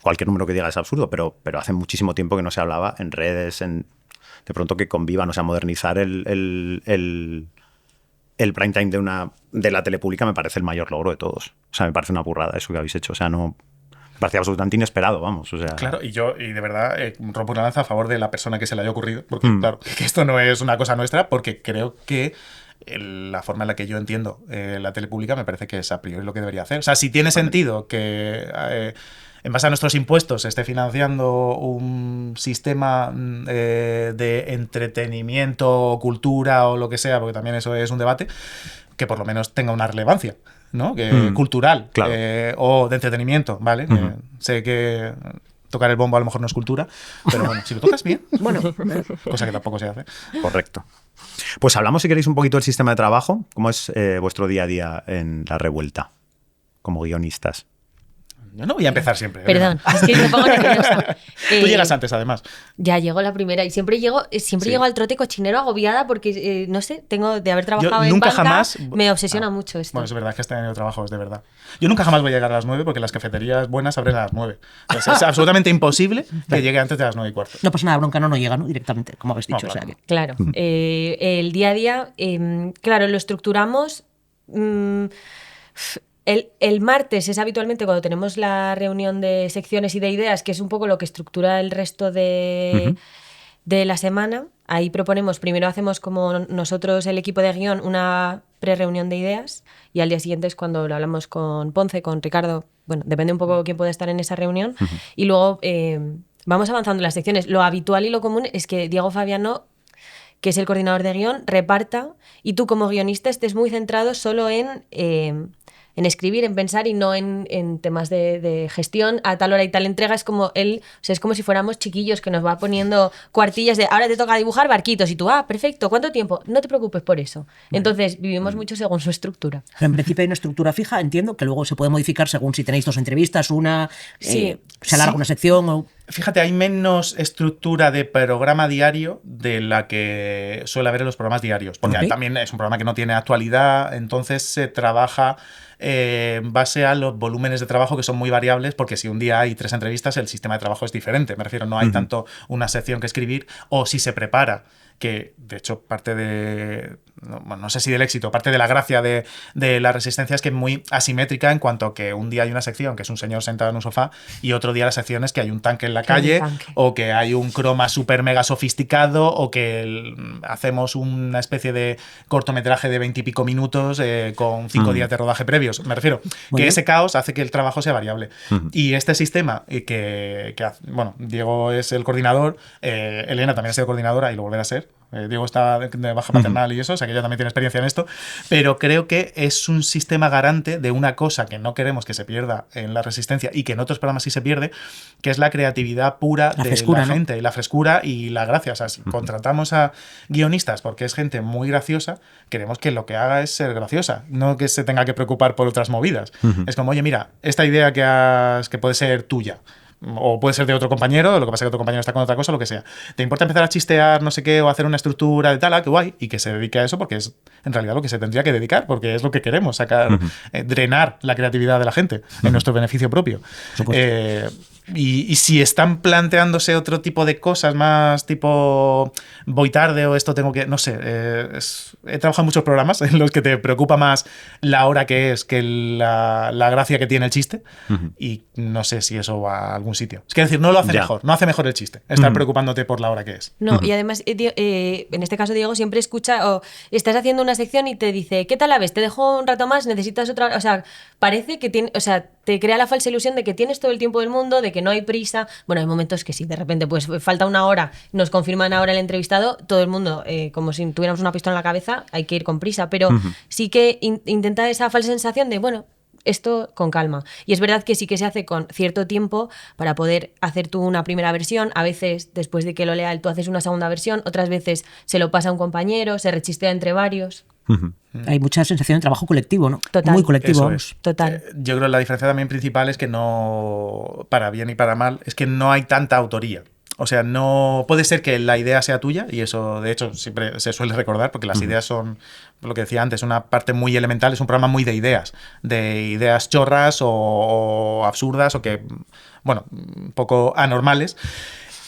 cualquier número que diga es absurdo, pero hace muchísimo tiempo que no se hablaba en redes, de pronto que convivan, o sea, modernizar el prime time de la tele pública me parece el mayor logro de todos. O sea, me parece una burrada eso que habéis hecho. O sea, no... Me parecía absolutamente inesperado, vamos. O sea,
Claro, y de verdad rompo una lanza a favor de la persona que se le haya ocurrido, porque claro, que esto no es una cosa nuestra, porque creo que la forma en la que yo entiendo la tele pública me parece que es a priori lo que debería hacer. O sea, si tiene sentido que en base a nuestros impuestos se esté financiando un sistema de entretenimiento, cultura o lo que sea, porque también eso es un debate, que por lo menos tenga una relevancia, ¿no? Cultural,
claro.
o de entretenimiento, ¿vale? Sé que tocar el bombo a lo mejor no es cultura, pero bueno, si lo tocas bien,
Bueno,
cosa que tampoco se hace.
Correcto. Pues hablamos, si queréis, un poquito del sistema de trabajo. ¿Cómo es vuestro día a día en La Revuelta, como guionistas?
Yo no voy a empezar siempre.
Perdón, es que me pongo nerviosa.
Tú llegas antes, además.
Ya llego la primera y siempre llego al trote cochinero agobiada porque, no sé, tengo de haber trabajado en
nunca
banca,
jamás...
me obsesiona mucho esto.
Bueno, es verdad que este año de trabajo es de verdad. Yo nunca jamás voy a llegar a las 9 porque las cafeterías buenas abren a las 9. Entonces, es absolutamente imposible que llegue antes de las 9:15.
no pasa nada, bronca no llega, ¿no? Directamente, como habéis dicho.
No, claro.
O sea que...
Claro, el día a día, claro, lo estructuramos. El martes es habitualmente cuando tenemos la reunión de secciones y de ideas, que es un poco lo que estructura el resto de la semana. Ahí proponemos, primero hacemos como nosotros, el equipo de guión, una pre-reunión de ideas, y al día siguiente es cuando lo hablamos con Ponce, con Ricardo, bueno, depende un poco quién puede estar en esa reunión, y luego vamos avanzando en las secciones. Lo habitual y lo común es que Diego Fabiano, que es el coordinador de guión, reparta, y tú como guionista estés muy centrado solo en escribir, en pensar y no en temas de gestión a tal hora y tal entrega. Es como él, o sea, es como si fuéramos chiquillos que nos va poniendo cuartillas de ahora te toca dibujar barquitos y tú, perfecto, ¿cuánto tiempo? No te preocupes por eso. Entonces vivimos mucho según su estructura.
En principio hay una estructura fija, entiendo, que luego se puede modificar según si tenéis 2 entrevistas, una,
Sí.
se alarga una sección o...
Fíjate, hay menos estructura de programa diario de la que suele haber en los programas diarios, porque también es un programa que no tiene actualidad, entonces se trabaja en base a los volúmenes de trabajo que son muy variables, porque si un día hay 3 entrevistas, el sistema de trabajo es diferente. Me refiero, no hay tanto una sección que escribir, o si se prepara, que de hecho parte de, no sé si del éxito, parte de la gracia de la Resistencia es que es muy asimétrica en cuanto a que un día hay una sección que es un señor sentado en un sofá y otro día la sección es que hay un tanque en la calle o que hay un croma súper mega sofisticado o que hacemos una especie de cortometraje de 20 y pico minutos con 5 días de rodaje previos. Me refiero que ese caos hace que el trabajo sea variable. Y este sistema bueno, Diego es el coordinador, Elena también ha sido coordinadora y lo volverá a ser. Diego está de baja paternal y eso, o sea que ella también tiene experiencia en esto, pero creo que es un sistema garante de una cosa que no queremos que se pierda en La Resistencia y que en otros programas sí se pierde, que es la creatividad pura de la gente, y la frescura y la gracia. O sea, si contratamos a guionistas porque es gente muy graciosa, queremos que lo que haga es ser graciosa, no que se tenga que preocupar por otras movidas. Es como, oye, mira, esta idea que puede ser tuya, o puede ser de otro compañero, lo que pasa es que otro compañero está con otra cosa, lo que sea. ¿Te importa empezar a chistear, no sé qué, o hacer una estructura de tal? Qué guay. Y que se dedique a eso porque es en realidad lo que se tendría que dedicar, porque es lo que queremos, sacar, drenar la creatividad de la gente en nuestro beneficio propio. Y si están planteándose otro tipo de cosas más tipo voy tarde o esto tengo que... No sé, he trabajado en muchos programas en los que te preocupa más la hora que es que la gracia que tiene el chiste y no sé si eso va a algún sitio. Es que decir, no lo hace mejor, no hace mejor el chiste, estar preocupándote por la hora que es.
No, y además, en este caso Diego siempre escucha o estás haciendo una sección y te dice, ¿qué tal la ves? ¿Te dejo un rato más? ¿Necesitas otra? O sea, parece que tiene, o sea, te crea la falsa ilusión de que tienes todo el tiempo del mundo, de que no hay prisa. Bueno, hay momentos que sí, de repente pues falta una hora, nos confirman ahora el entrevistado, todo el mundo, como si tuviéramos una pistola en la cabeza, hay que ir con prisa, pero sí que intenta esa falsa sensación de, bueno, esto con calma. Y es verdad que sí que se hace con cierto tiempo para poder hacer tú una primera versión. A veces, después de que lo lea él, tú haces una segunda versión. Otras veces se lo pasa a un compañero, se rechistea entre varios.
Hay mucha sensación de trabajo colectivo, ¿no?
Total.
Muy colectivo.
Eso es.
Total.
Yo creo que la diferencia también principal es que no, para bien y para mal, es que no hay tanta autoría. O sea, no puede ser que la idea sea tuya, y eso de hecho siempre se suele recordar, porque las ideas son, lo que decía antes, una parte muy elemental, es un programa muy de ideas chorras o absurdas o que, bueno, un poco anormales.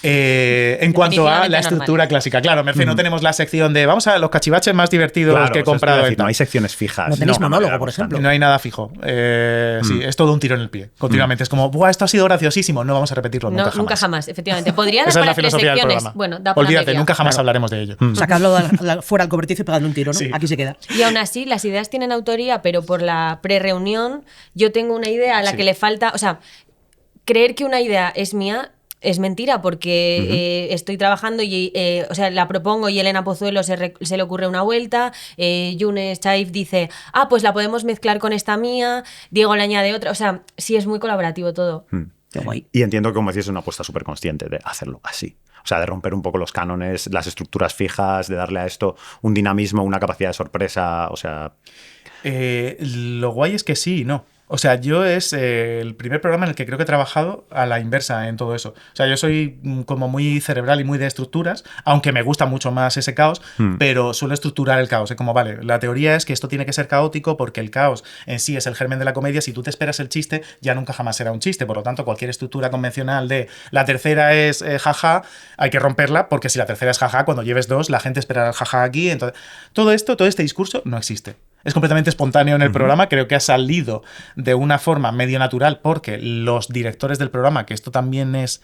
En cuanto a la estructura clásica, claro, me refiero, no tenemos la sección de vamos a los cachivaches más divertidos que he comprado.
No hay secciones fijas.
No tenéis monólogo, por ejemplo.
No hay nada fijo. Sí, es todo un tiro en el pie. Continuamente es como, ¡buah, esto ha sido graciosísimo! No vamos a repetirlo
Nunca jamás, efectivamente. Podría dar
Esa es
para
la filosofía
3
del
secciones.
programa.
Bueno, da para
olvídate,
media.
nunca jamás hablaremos de ello.
Sacadlo fuera al cobertizo y pegadle un tiro, ¿no?
Sí.
Aquí se queda.
Y aún así, las ideas tienen autoría, pero por la pre-reunión yo tengo una idea a la que le falta... O sea, creer que una idea es mía es mentira, porque estoy trabajando y o sea, la propongo y Elena Pozuelo se le ocurre una vuelta, Yunes Chaif dice, pues la podemos mezclar con esta mía, Diego le añade otra, o sea, sí es muy colaborativo todo.
Qué guay.
Y entiendo que, como decís, es una apuesta súper consciente de hacerlo así. O sea, de romper un poco los cánones, las estructuras fijas, de darle a esto un dinamismo, una capacidad de sorpresa. O sea,
Lo guay es que sí y no. O sea, yo es el primer programa en el que creo que he trabajado a la inversa en todo eso. O sea, yo soy como muy cerebral y muy de estructuras, aunque me gusta mucho más ese caos, pero suelo estructurar el caos. Como, vale, la teoría es que esto tiene que ser caótico porque el caos en sí es el germen de la comedia. Si tú te esperas el chiste, ya nunca jamás será un chiste. Por lo tanto, cualquier estructura convencional de la tercera es jaja, hay que romperla, porque si la tercera es jaja, cuando lleves dos, la gente esperará el jaja aquí. Entonces, todo este discurso no existe. Es completamente espontáneo en el programa, creo que ha salido de una forma medio natural porque los directores del programa, que esto también es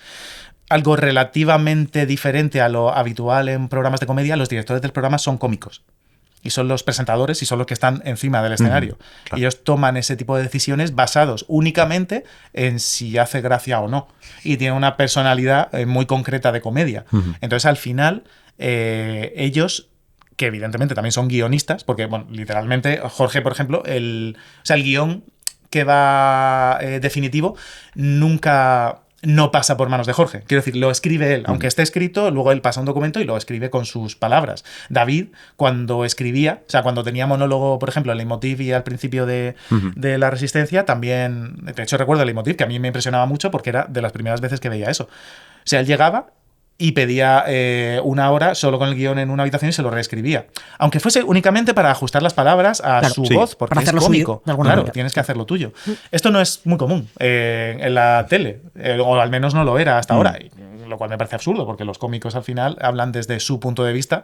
algo relativamente diferente a lo habitual en programas de comedia, los directores del programa son cómicos. Y son los presentadores y son los que están encima del escenario. Claro. Ellos toman ese tipo de decisiones basados únicamente en si hace gracia o no. Y tienen una personalidad muy concreta de comedia. Entonces, al final, ellos, que evidentemente también son guionistas, porque, bueno, literalmente, Jorge, por ejemplo, el guión que va definitivo nunca no pasa por manos de Jorge. Quiero decir, lo escribe él. Aunque esté escrito, luego él pasa un documento y lo escribe con sus palabras. David, cuando escribía, o sea, cuando tenía monólogo, por ejemplo, en Leitmotiv y al principio de La Resistencia, también, de hecho recuerdo el Leitmotiv, que a mí me impresionaba mucho porque era de las primeras veces que veía eso. O sea, él llegaba y pedía una hora solo con el guión en una habitación y se lo reescribía. Aunque fuese únicamente para ajustar las palabras a su voz, porque para hacerlo es cómico. Suyo, claro, manera. Tienes que hacerlo tuyo. Esto no es muy común en la tele, o al menos no lo era hasta ahora, lo cual me parece absurdo, porque los cómicos al final hablan desde su punto de vista.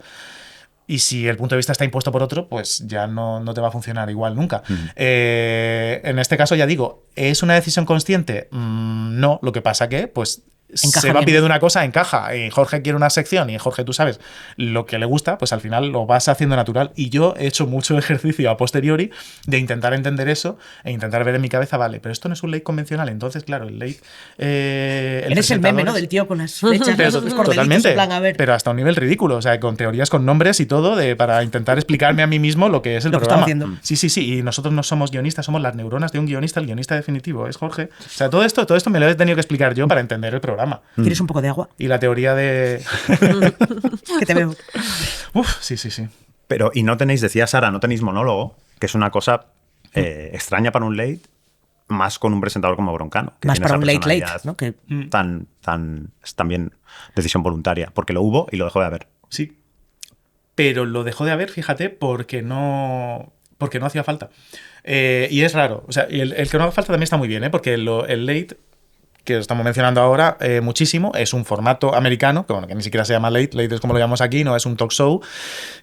Y si el punto de vista está impuesto por otro, pues ya no te va a funcionar igual nunca. En este caso, ya digo, ¿es una decisión consciente? No, lo que pasa que, pues, encaja se va bien. Pidiendo una cosa, encaja. Y Jorge quiere una sección y Jorge, tú sabes lo que le gusta, pues al final lo vas haciendo natural. Y yo he hecho mucho ejercicio a posteriori de intentar entender eso e intentar ver en mi cabeza, vale, pero esto no es un late convencional. Entonces, claro, el late...
Eres el meme, ¿no? Del tío con las flechas.
Pero, totalmente, en plan, a ver. Pero hasta un nivel ridículo. O sea, con teorías, con nombres y todo, para intentar explicarme a mí mismo lo que es el programa. Sí. Y nosotros no somos guionistas, somos las neuronas de un guionista. El guionista definitivo es Jorge. O sea, todo esto me lo he tenido que explicar yo para entender el programa.
¿Quieres un poco de agua?
Y la teoría de...
que te veo.
Sí.
Pero, y no tenéis, decía Sara, no tenéis monólogo, que es una cosa extraña para un late, más con un presentador como Broncano. Que
más para un late, ¿no? Que...
es también decisión voluntaria, porque lo hubo y lo dejó de haber.
Sí. Pero lo dejó de haber, fíjate, porque no hacía falta. Y es raro. O sea, el que no haga falta también está muy bien, porque el late, que estamos mencionando ahora muchísimo, es un formato americano, que ni siquiera se llama late es como lo llamamos aquí, no es un talk show,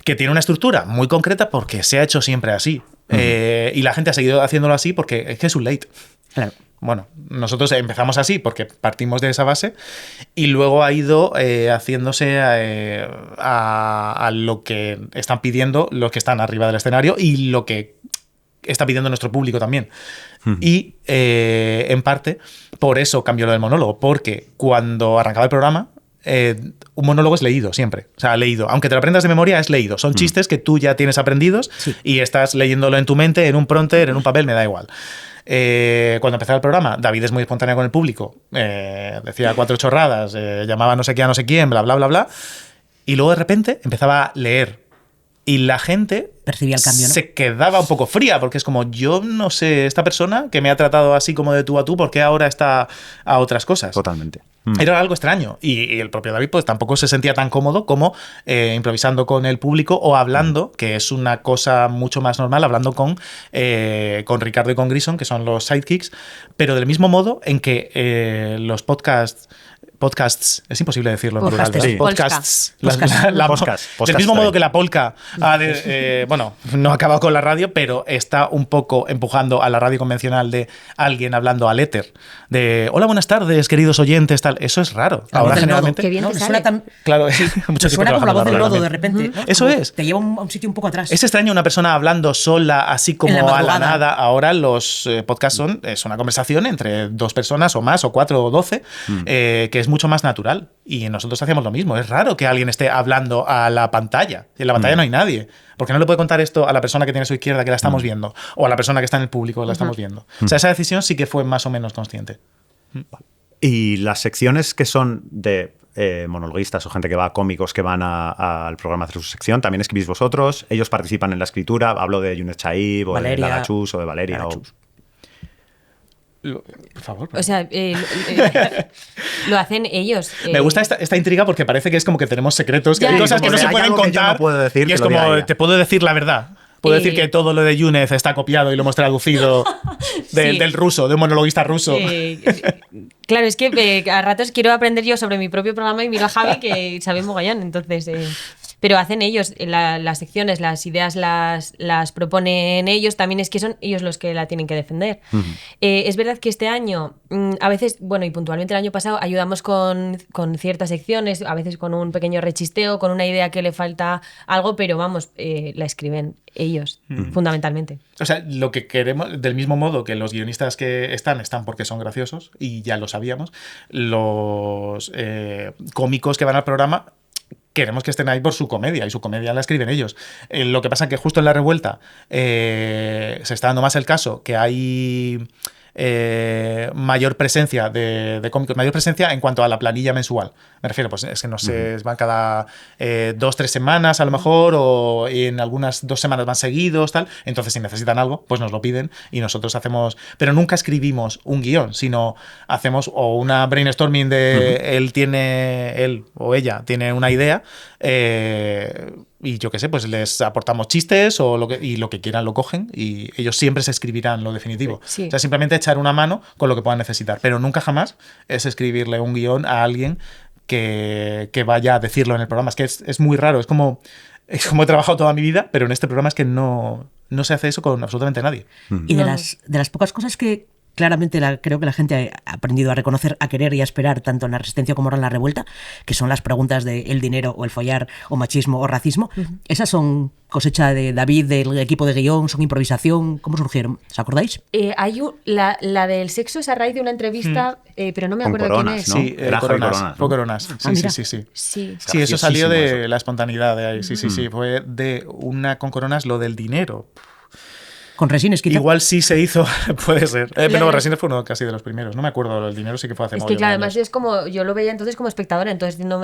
que tiene una estructura muy concreta porque se ha hecho siempre así. Y la gente ha seguido haciéndolo así porque es que es un late.
Claro.
Bueno, nosotros empezamos así porque partimos de esa base y luego ha ido haciéndose a lo que están pidiendo los que están arriba del escenario y lo que está pidiendo nuestro público también. Y en parte por eso cambió lo del monólogo, porque cuando arrancaba el programa un monólogo es leído siempre, o sea, leído, aunque te lo aprendas de memoria, es leído, son chistes que tú ya tienes aprendidos y estás leyéndolo en tu mente, en un prompter, en un papel, me da igual. Cuando empezaba el programa, David es muy espontáneo con el público, decía 4 chorradas, llamaba no sé qué a no sé quién, bla, bla, bla, bla, y luego de repente empezaba a leer. Y la gente
percibía el cambio, ¿no?
Se quedaba un poco fría, porque es como, yo no sé, esta persona que me ha tratado así como de tú a tú, ¿por qué ahora está a otras cosas?
Totalmente.
Era algo extraño. Y el propio David pues tampoco se sentía tan cómodo como improvisando con el público o hablando, que es una cosa mucho más normal, hablando con Ricardo y con Grison, que son los sidekicks, pero del mismo modo en que los podcasts, es imposible decirlo en plural, ¿verdad?
Sí.
Podcasts.
Podcast
del mismo modo que la polka bueno, no ha acabado con la radio, pero está un poco empujando a la radio convencional de alguien hablando al éter, de hola, buenas tardes, queridos oyentes, tal. Eso es raro. Ahora generalmente...
Qué bien te
suena tan...
Claro,
mucho suena como la voz del lodo de repente, ¿no?
Eso es.
Te lleva a un sitio un poco atrás.
Es extraño una persona hablando sola, así como a la nada. Ahora los podcasts es una conversación entre 2 personas o más, o 4 o 12, que es mucho más natural. Y nosotros hacíamos lo mismo. Es raro que alguien esté hablando a la pantalla. En la pantalla no hay nadie. Porque no le puede contar esto a la persona que tiene a su izquierda que la estamos viendo, o a la persona que está en el público que la estamos viendo. O sea, esa decisión sí que fue más o menos consciente.
Y las secciones que son de monologuistas o gente que va a cómicos que van al programa a hacer su sección, también escribís vosotros, ellos participan en la escritura, hablo de Younes Chaib o
Valeria,
de Lagachus o de Valeria.
Lagachus.
Por favor.
O sea, lo hacen ellos.
Me gusta esta intriga porque parece que es como que tenemos secretos, que
Ya.
hay cosas
Sí,
que no
como
se
hay
pueden
algo que yo
contar.
no puedo decir,
y
que
es
lo diga
como,
ella.
te puedo decir la verdad. Puedo decir que todo lo de Younes está copiado y lo hemos traducido
Sí.
del ruso, de un monologuista ruso.
Claro, es que a ratos quiero aprender yo sobre mi propio programa y miro a Javi que sabe mogollón, entonces... pero hacen ellos las secciones, las ideas las proponen ellos, también es que son ellos los que la tienen que defender. Es verdad que este año, a veces, bueno, y puntualmente el año pasado, ayudamos con ciertas secciones, a veces con un pequeño rechisteo, con una idea que le falta algo, pero vamos, la escriben ellos, fundamentalmente.
O sea, lo que queremos, del mismo modo que los guionistas que están porque son graciosos, y ya lo sabíamos, los cómicos que van al programa queremos que estén ahí por su comedia, y su comedia la escriben ellos. Lo que pasa es que justo en La Revuelta se está dando más el caso que hay mayor presencia de cómicos, mayor presencia en cuanto a la planilla mensual. Me refiero, pues es que no sé, van cada 2-3 semanas a lo mejor, o en algunas 2 semanas van seguidos, tal. Entonces, si necesitan algo, pues nos lo piden y nosotros hacemos. Pero nunca escribimos un guión, sino hacemos o una brainstorming de él o ella tiene una idea. Y yo qué sé, pues les aportamos chistes y lo que quieran lo cogen, y ellos siempre se escribirán lo definitivo.
Sí.
O sea, simplemente echar una mano con lo que puedan necesitar, pero nunca jamás es escribirle un guión a alguien que vaya a decirlo en el programa. Es que es muy raro, es como he trabajado toda mi vida, pero en este programa es que no se hace eso con absolutamente nadie.
Y de las pocas cosas que claramente creo que la gente ha aprendido a reconocer, a querer y a esperar, tanto en La Resistencia como ahora en La Revuelta, que son las preguntas de el dinero o el follar o machismo o racismo. Esas son cosecha de David, del equipo de guión, son improvisación. ¿Cómo surgieron? ¿Os acordáis?
Hay la del sexo es a raíz de una entrevista, pero no me
Con
acuerdo
Coronas,
quién es.
¿no?
Sí,
Era Javi
Coronas.
¿no?
Fue Coronas. Sí,
mira.
sí.
Sí.
Sí, eso salió
Graciosísimo
de
eso.
la espontaneidad de ahí. Sí. Fue de una con Coronas, lo del dinero.
Con Resines, quizá.
Igual sí se hizo, puede ser. Pero Resines fue uno casi de los primeros. No me acuerdo, el dinero sí que fue hace
Es que
mogollón
claro,
de
además
años.
es como, yo lo veía entonces como espectadora, entonces no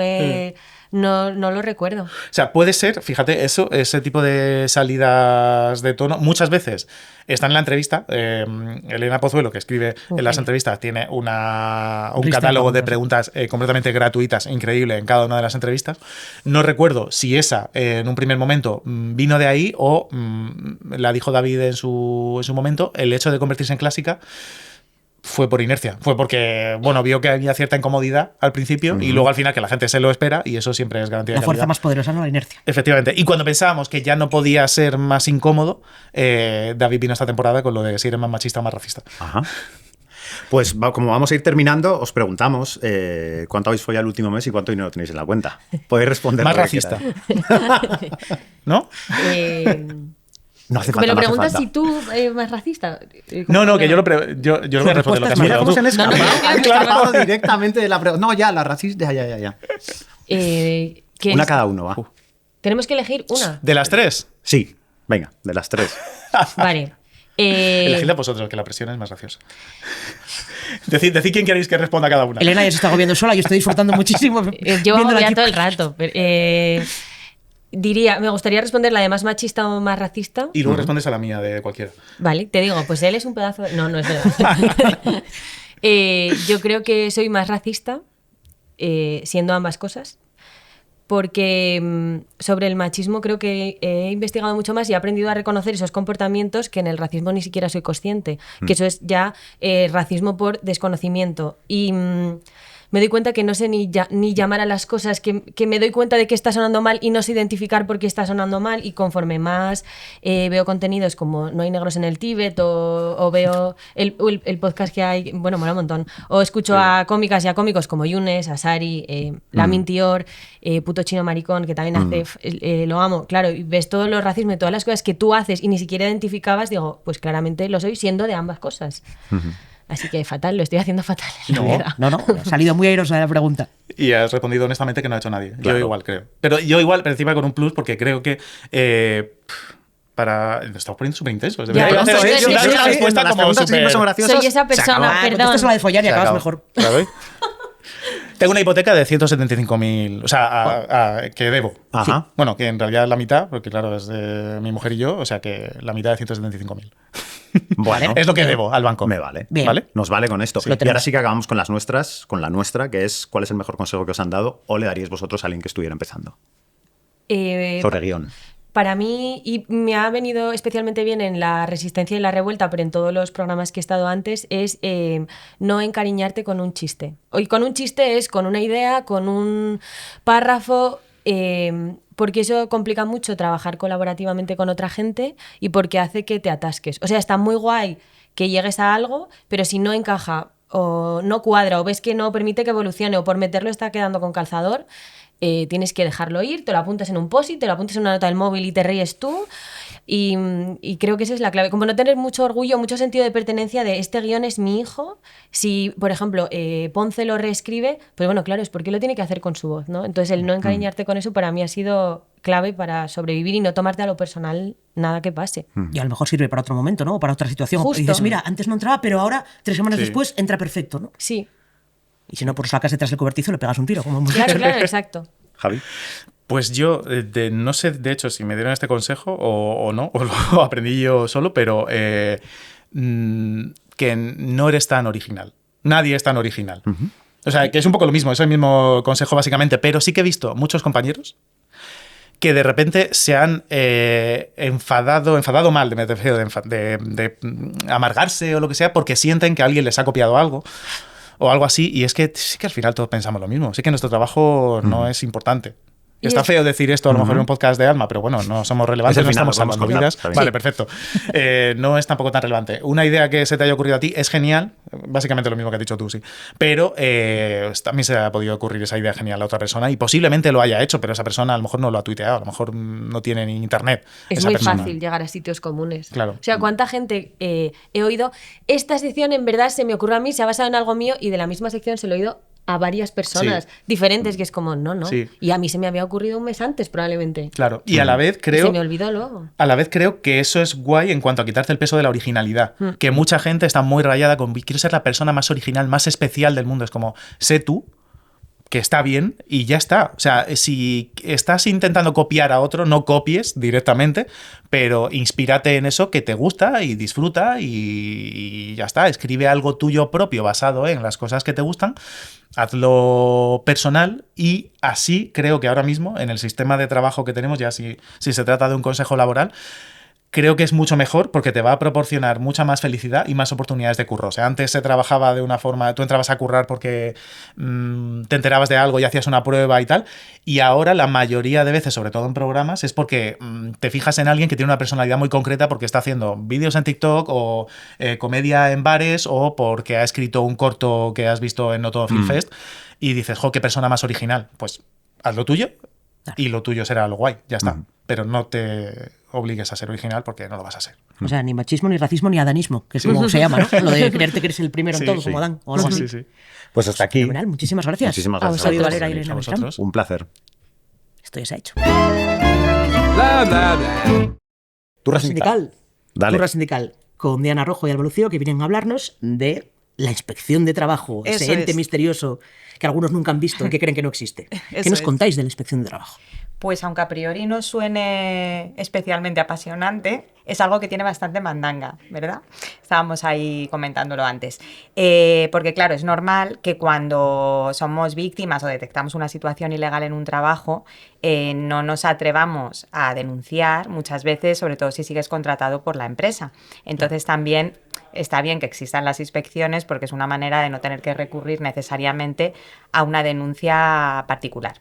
lo recuerdo.
O sea, puede ser, fíjate, ese tipo de salidas de tono, muchas veces están en la entrevista. Elena Pozuelo, que escribe en las entrevistas, tiene un
Lista
catálogo
de
de preguntas completamente gratuitas, increíble, en cada una de las entrevistas. No recuerdo si esa, en un primer momento, vino de ahí o la dijo David en su momento. El hecho de convertirse en clásica fue por inercia, fue porque, bueno, vio que había cierta incomodidad al principio y luego al final que la gente se lo espera, y eso siempre es garantía de
La fuerza
calidad.
más poderosa, ¿no? La inercia.
Efectivamente. Y cuando pensábamos que ya no podía ser más incómodo, David vino esta temporada con lo de si eres más machista o más racista.
Ajá. Pues como vamos a ir terminando, os preguntamos cuánto habéis follado el último mes y cuánto dinero tenéis en la cuenta. Podéis responder
Más
lo que
racista.
queráis.
¿No?
No hace
Me
falta,
lo
no hace
preguntas
falta.
si tú eres más racista.
No, que yo lo voy a responder lo que has
respuesta es
mirado
Nos
tú.
hemos escapado,
no,
han
claro.
escapado directamente de la pregunta. No, ya, la racista, ya. Una cada uno, va.
Tenemos que elegir una.
¿De las 3?
Sí, venga, de las 3.
Vale.
Elegidla vosotros, que la presión es más graciosa. Decid quién queréis que responda cada una.
Elena ya se está agobiando sola, yo estoy disfrutando muchísimo.
Yo
viéndola
ya
aquí.
todo el rato. Diría, me gustaría responder la de más machista o más racista.
Y luego respondes a la mía de cualquiera.
Vale, te digo, pues él es un pedazo de... No es verdad. Yo creo que soy más racista, siendo ambas cosas, porque sobre el machismo creo que he investigado mucho más y he aprendido a reconocer esos comportamientos que en el racismo ni siquiera soy consciente, que eso es ya racismo por desconocimiento. Y me doy cuenta que no sé ni llamar a las cosas, que me doy cuenta de que está sonando mal y no sé identificar por qué está sonando mal, y conforme más veo contenidos como No hay negros en el Tíbet o veo el podcast que hay, bueno, mola un montón, o escucho a cómicas y a cómicos como Younes, Asari, Lamin Tior, Puto Chino Maricón, que también hace, lo amo, claro, y ves todos los racismos y todas las cosas que tú haces y ni siquiera identificabas, digo, pues claramente lo soy siendo de ambas cosas. Así que fatal, lo estoy haciendo fatal.
No, ha salido muy airosa de la pregunta.
Y has respondido honestamente que no ha hecho nadie.
Claro.
Yo igual creo. Pero yo igual, pero encima con un plus, porque creo que para... Nos estamos poniendo súper intensos.
Ya,
Debería hacer
sí,
una
sí, sí,
respuesta
Las
como
preguntas siempre
súper...
son graciosas.
Soy esa persona, perdón.
Contestas la de follar y
Se
acabas
acabó.
mejor.
¿Te la doy? Tengo una hipoteca de 175.000, o sea, que debo.
Ajá.
Bueno, que en realidad es la mitad, porque claro, es de mi mujer y yo, o sea que la mitad de 175.000.
Bueno,
Es lo que debo al banco.
me vale.
Bien.
¿Vale?
Nos vale con esto.
Lo
Y
tenemos.
ahora sí que acabamos con las nuestras, con la nuestra, que es ¿cuál es el mejor consejo que os han dado o le daríais vosotros a alguien que estuviera empezando? Sobre guión.
Para mí, y me ha venido especialmente bien en La Resistencia y la Revuelta, pero en todos los programas que he estado antes, es no encariñarte con un chiste. Y con un chiste es con una idea, con un párrafo, porque eso complica mucho trabajar colaborativamente con otra gente y porque hace que te atasques. O sea, está muy guay que llegues a algo, pero si no encaja o no cuadra o ves que no permite que evolucione o por meterlo está quedando con calzador, tienes que dejarlo ir, te lo apuntas en un post-it, te lo apuntas en una nota del móvil y te ríes tú. Y creo que esa es la clave. Como no tener mucho orgullo, mucho sentido de pertenencia de este guión es mi hijo. Si, por ejemplo, Ponce lo reescribe, pues bueno, claro, es porque lo tiene que hacer con su voz, ¿no? Entonces el no encariñarte con eso para mí ha sido clave para sobrevivir y no tomarte a lo personal nada que pase.
Y a lo mejor sirve para otro momento, ¿no? O para otra situación.
Justo.
Y dices, mira, antes no entraba, pero ahora, 3 semanas
Sí.
después, entra perfecto, ¿no?
Sí,
Y si no, pues sacas detrás del cobertizo y le pegas un tiro, como hemos
claro,
dicho.
claro, exacto.
Javi.
Pues yo, no sé de hecho si me dieron este consejo o no, o lo aprendí yo solo, pero que no eres tan original. Nadie es tan original. O sea, que es un poco lo mismo, es el mismo consejo básicamente, pero sí que he visto muchos compañeros que de repente se han enfadado mal, me refiero de amargarse o lo que sea, porque sienten que alguien les ha copiado algo o algo así, y es que sí que al final todos pensamos lo mismo, sí que nuestro trabajo no es importante.
Y
Está
es-
feo decir esto a lo mejor en un podcast de Alma, pero bueno, no somos relevantes,
Es el
no
final,
estamos
lo
salvando
podemos
vidas.
cortar, está
Vale,
bien.
perfecto. No es tampoco tan relevante. Una idea que se te haya ocurrido a ti es genial, básicamente lo mismo que has dicho tú, sí. Pero también se ha podido ocurrir esa idea genial a otra persona y posiblemente lo haya hecho, pero esa persona a lo mejor no lo ha tuiteado, a lo mejor no tiene ni internet.
Es
esa
muy
persona.
fácil llegar a sitios comunes.
Claro.
O sea, ¿cuánta gente he oído? Esta sección en verdad se me ocurrió a mí, se ha basado en algo mío y de la misma sección se lo he oído a varias personas
Sí.
diferentes, que es como, no.
Sí.
Y a mí se me había ocurrido un mes antes, probablemente.
Claro, y a la vez
Y
creo...
se me olvidó luego.
A la vez creo que eso es guay en cuanto a quitarte el peso de la originalidad. Que mucha gente está muy rayada con quiero ser la persona más original, más especial del mundo. Es como, sé tú, que está bien y ya está. O sea, si estás intentando copiar a otro, no copies directamente, pero inspírate en eso que te gusta y disfruta y ya está. Escribe algo tuyo propio basado en las cosas que te gustan. Hazlo personal y así creo que ahora mismo en el sistema de trabajo que tenemos, ya si se trata de un consejo laboral, creo que es mucho mejor porque te va a proporcionar mucha más felicidad y más oportunidades de curro. O sea, antes se trabajaba de una forma, tú entrabas a currar porque te enterabas de algo y hacías una prueba y tal, y ahora la mayoría de veces, sobre todo en programas, es porque te fijas en alguien que tiene una personalidad muy concreta porque está haciendo vídeos en TikTok o comedia en bares o porque ha escrito un corto que has visto en No Todo Film Fest y dices, jo, qué persona más original. Pues haz lo tuyo y lo tuyo será lo guay, ya está. Pero no te obligues a ser original porque no lo vas a ser.
O sea, ni machismo, ni racismo, ni adanismo, que es como se llama, ¿no? Lo de creerte que eres el primero en
Sí,
todo,
sí.
como Adán. O algo así.
Sí.
Pues hasta aquí.
Fenomenal, muchísimas gracias.
Muchísimas
A
gracias
vosotros,
a
Valera y
vosotros.
Elena
A
Beltrán.
vosotros.
Un placer.
Esto ya se ha hecho.
Turra
Sindical.
Dale.
Turra sindical con Diana Rojo y Alba Lucío, que vienen a hablarnos de la inspección de trabajo, ese
Eso
ente
es.
misterioso que algunos nunca han visto y que creen que no existe. ¿Qué
Eso
nos
es.
contáis de la inspección de trabajo?
Pues aunque a priori no suene especialmente apasionante, es algo que tiene bastante mandanga, ¿verdad? Estábamos ahí comentándolo antes. Porque claro, es normal que cuando somos víctimas o detectamos una situación ilegal en un trabajo, no nos atrevamos a denunciar muchas veces, sobre todo si sigues contratado por la empresa. Entonces también está bien que existan las inspecciones porque es una manera de no tener que recurrir necesariamente a una denuncia particular.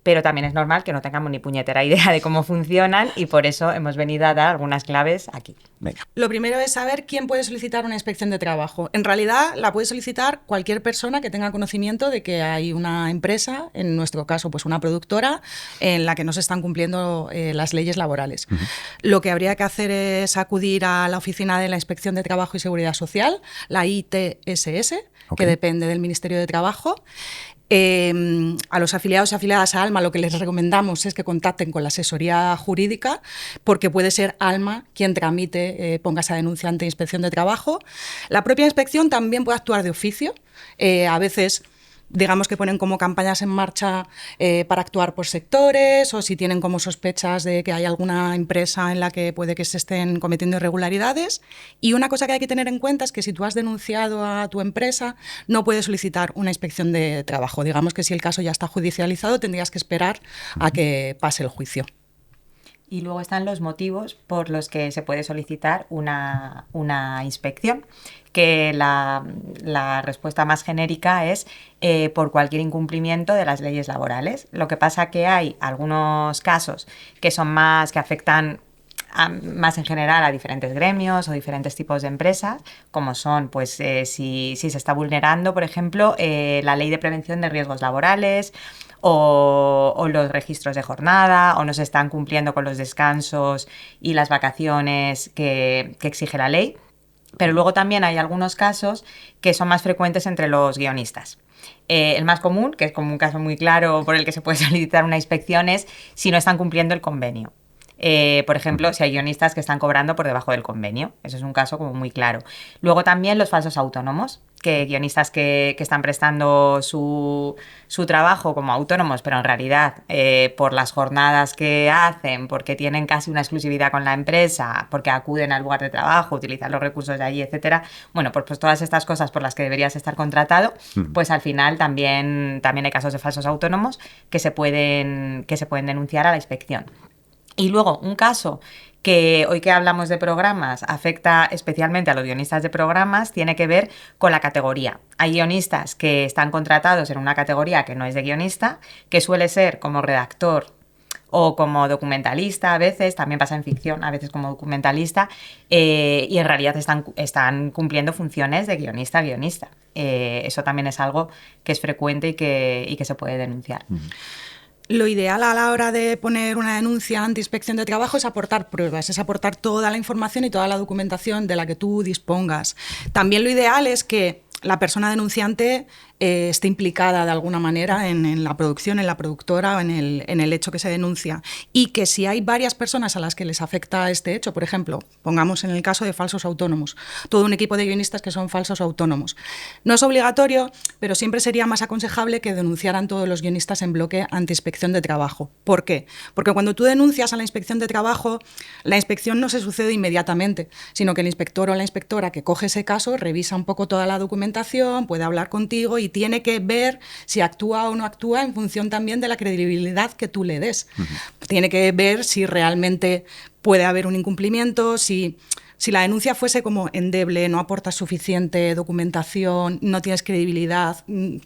Pero también es normal que no tengamos ni puñetera idea de cómo funcionan y por eso hemos venido a dar algunas claves aquí.
Venga.
Lo primero es saber quién puede solicitar una inspección de trabajo. En realidad la puede solicitar cualquier persona que tenga conocimiento de que hay una empresa, en nuestro caso pues una productora, en la que no se están cumpliendo las leyes laborales. Lo que habría que hacer es acudir a la oficina de la Inspección de Trabajo y Seguridad Social, la ITSS,
Ok.
que depende del Ministerio de Trabajo. A los afiliados y afiliadas a Alma lo que les recomendamos es que contacten con la asesoría jurídica, porque puede ser Alma quien tramite, ponga esa denuncia ante Inspección de Trabajo. La propia inspección también puede actuar de oficio. A veces, digamos que ponen como campañas en marcha para actuar por sectores, o si tienen como sospechas de que hay alguna empresa en la que puede que se estén cometiendo irregularidades. Y una cosa que hay que tener en cuenta es que si tú has denunciado a tu empresa, no puedes solicitar una inspección de trabajo. Digamos que si el caso ya está judicializado, tendrías que esperar a que pase el juicio.
Y luego están los motivos por los que se puede solicitar una inspección, que la respuesta más genérica es por cualquier incumplimiento de las leyes laborales. Lo que pasa que hay algunos casos que son más, que afectan más en general a diferentes gremios o diferentes tipos de empresas, como son, pues, si se está vulnerando, por ejemplo, la ley de prevención de riesgos laborales, o los registros de jornada, o no se están cumpliendo con los descansos y las vacaciones que exige la ley. Pero luego también hay algunos casos que son más frecuentes entre los guionistas. El más común, que es como un caso muy claro por el que se puede solicitar una inspección, es si no están cumpliendo el convenio. Por ejemplo, si hay guionistas que están cobrando por debajo del convenio. Eso es un caso como muy claro. Luego también los falsos autónomos, que guionistas que están prestando su trabajo como autónomos, pero en realidad por las jornadas que hacen, porque tienen casi una exclusividad con la empresa, porque acuden al lugar de trabajo, utilizan los recursos de allí, etcétera. Bueno, pues todas estas cosas por las que deberías estar contratado, pues al final también hay casos de falsos autónomos que se pueden denunciar a la inspección. Y luego, un caso que hoy que hablamos de programas afecta especialmente a los guionistas de programas, tiene que ver con la categoría. Hay guionistas que están contratados en una categoría que no es de guionista, que suele ser como redactor o como documentalista a veces, también pasa en ficción, a veces como documentalista, y en realidad están cumpliendo funciones de guionista a guionista. Eso también es algo que es frecuente y que se puede denunciar.
Lo ideal a la hora de poner una denuncia ante Inspección de Trabajo es aportar pruebas, es aportar toda la información y toda la documentación de la que tú dispongas. También lo ideal es que la persona denunciante esté implicada de alguna manera en la producción, en la productora o en el hecho que se denuncia. Y que si hay varias personas a las que les afecta este hecho, por ejemplo, pongamos en el caso de falsos autónomos, todo un equipo de guionistas que son falsos autónomos. No es obligatorio, pero siempre sería más aconsejable que denunciaran todos los guionistas en bloque ante Inspección de Trabajo. ¿Por qué? Porque cuando tú denuncias a la Inspección de Trabajo, la inspección no se sucede inmediatamente, sino que el inspector o la inspectora que coge ese caso revisa un poco toda la documentación, puede hablar contigo y tiene que ver si actúa o no actúa en función también de la credibilidad que tú le des. Tiene que ver si realmente puede haber un incumplimiento, si la denuncia fuese como endeble, no aportas suficiente documentación, no tienes credibilidad,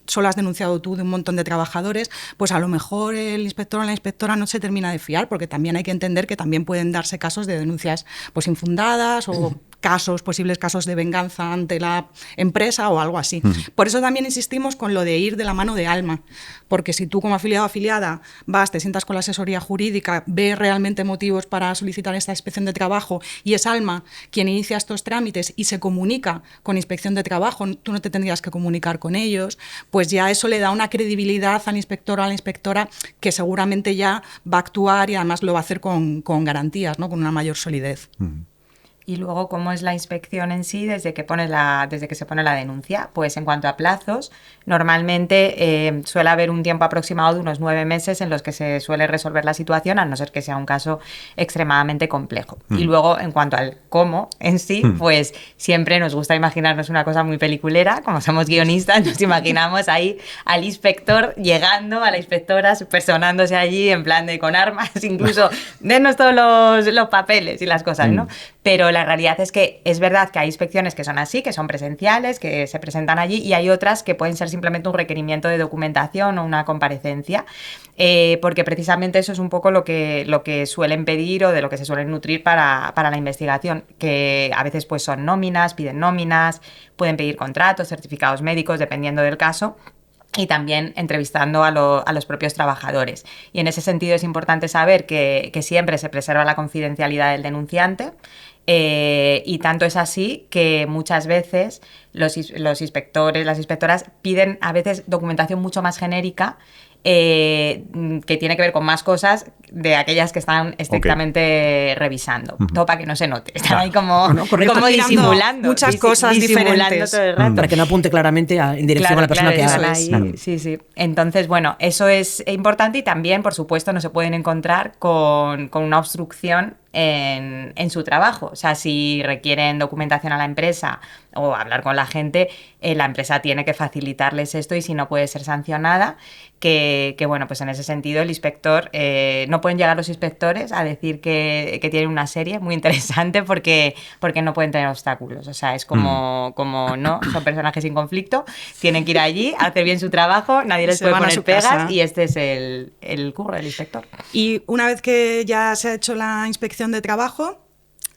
solo has denunciado tú de un montón de trabajadores, pues a lo mejor el inspector o la inspectora no se termina de fiar, porque también hay que entender que también pueden darse casos de denuncias pues infundadas o posibles casos de venganza ante la empresa o algo así. Por eso también insistimos con lo de ir de la mano de Alma, porque si tú como afiliado o afiliada vas, te sientas con la asesoría jurídica, ves realmente motivos para solicitar esta inspección de trabajo y es Alma quien inicia estos trámites y se comunica con Inspección de Trabajo, tú no te tendrías que comunicar con ellos, pues ya eso le da una credibilidad al inspector o a la inspectora que seguramente ya va a actuar y además lo va a hacer con garantías, ¿no? Con una mayor solidez.
Y luego, ¿cómo es la inspección en sí desde que se pone la denuncia? Pues en cuanto a plazos, normalmente suele haber un tiempo aproximado de unos 9 meses en los que se suele resolver la situación, a no ser que sea un caso extremadamente complejo. Y luego, en cuanto al cómo en sí, pues siempre nos gusta imaginarnos una cosa muy peliculera. Como somos guionistas, nos imaginamos ahí al inspector llegando, a la inspectora personándose allí en plan de con armas, incluso denos todos los papeles y las cosas, ¿no? Pero la realidad es que es verdad que hay inspecciones que son así, que son presenciales, que se presentan allí, y hay otras que pueden ser simplemente un requerimiento de documentación o una comparecencia, porque precisamente eso es un poco lo que suelen pedir o de lo que se suelen nutrir para la investigación, que a veces pues son nóminas, piden nóminas, pueden pedir contratos, certificados médicos, dependiendo del caso. y también entrevistando a los propios trabajadores. Y en ese sentido es importante saber que siempre se preserva la confidencialidad del denunciante, y tanto es así que muchas veces los inspectores, las inspectoras piden a veces documentación mucho más genérica, que tiene que ver con más cosas de aquellas que están estrictamente revisando. Todo para que no se note. Están ahí como, como disimulando.
Muchas cosas diferentes.
Todo el rato.
Para que no apunte claramente en dirección a la persona que
están
habla.
ahí. Sí, sí. Entonces, bueno, eso es importante y también, por supuesto, no se pueden encontrar con una obstrucción en su trabajo. O sea, si requieren documentación a la empresa o hablar con la gente, la empresa tiene que facilitarles esto y si no puede ser sancionada, que bueno, pues en ese sentido el inspector, no pueden llegar los inspectores a decir que tienen una serie muy interesante porque no pueden tener obstáculos. O sea, es como no, son personajes sin conflicto, tienen que ir allí, hacer bien su trabajo, nadie les puede poner pegas y este es el curro del inspector.
Y una vez que ya se ha hecho la inspección de trabajo,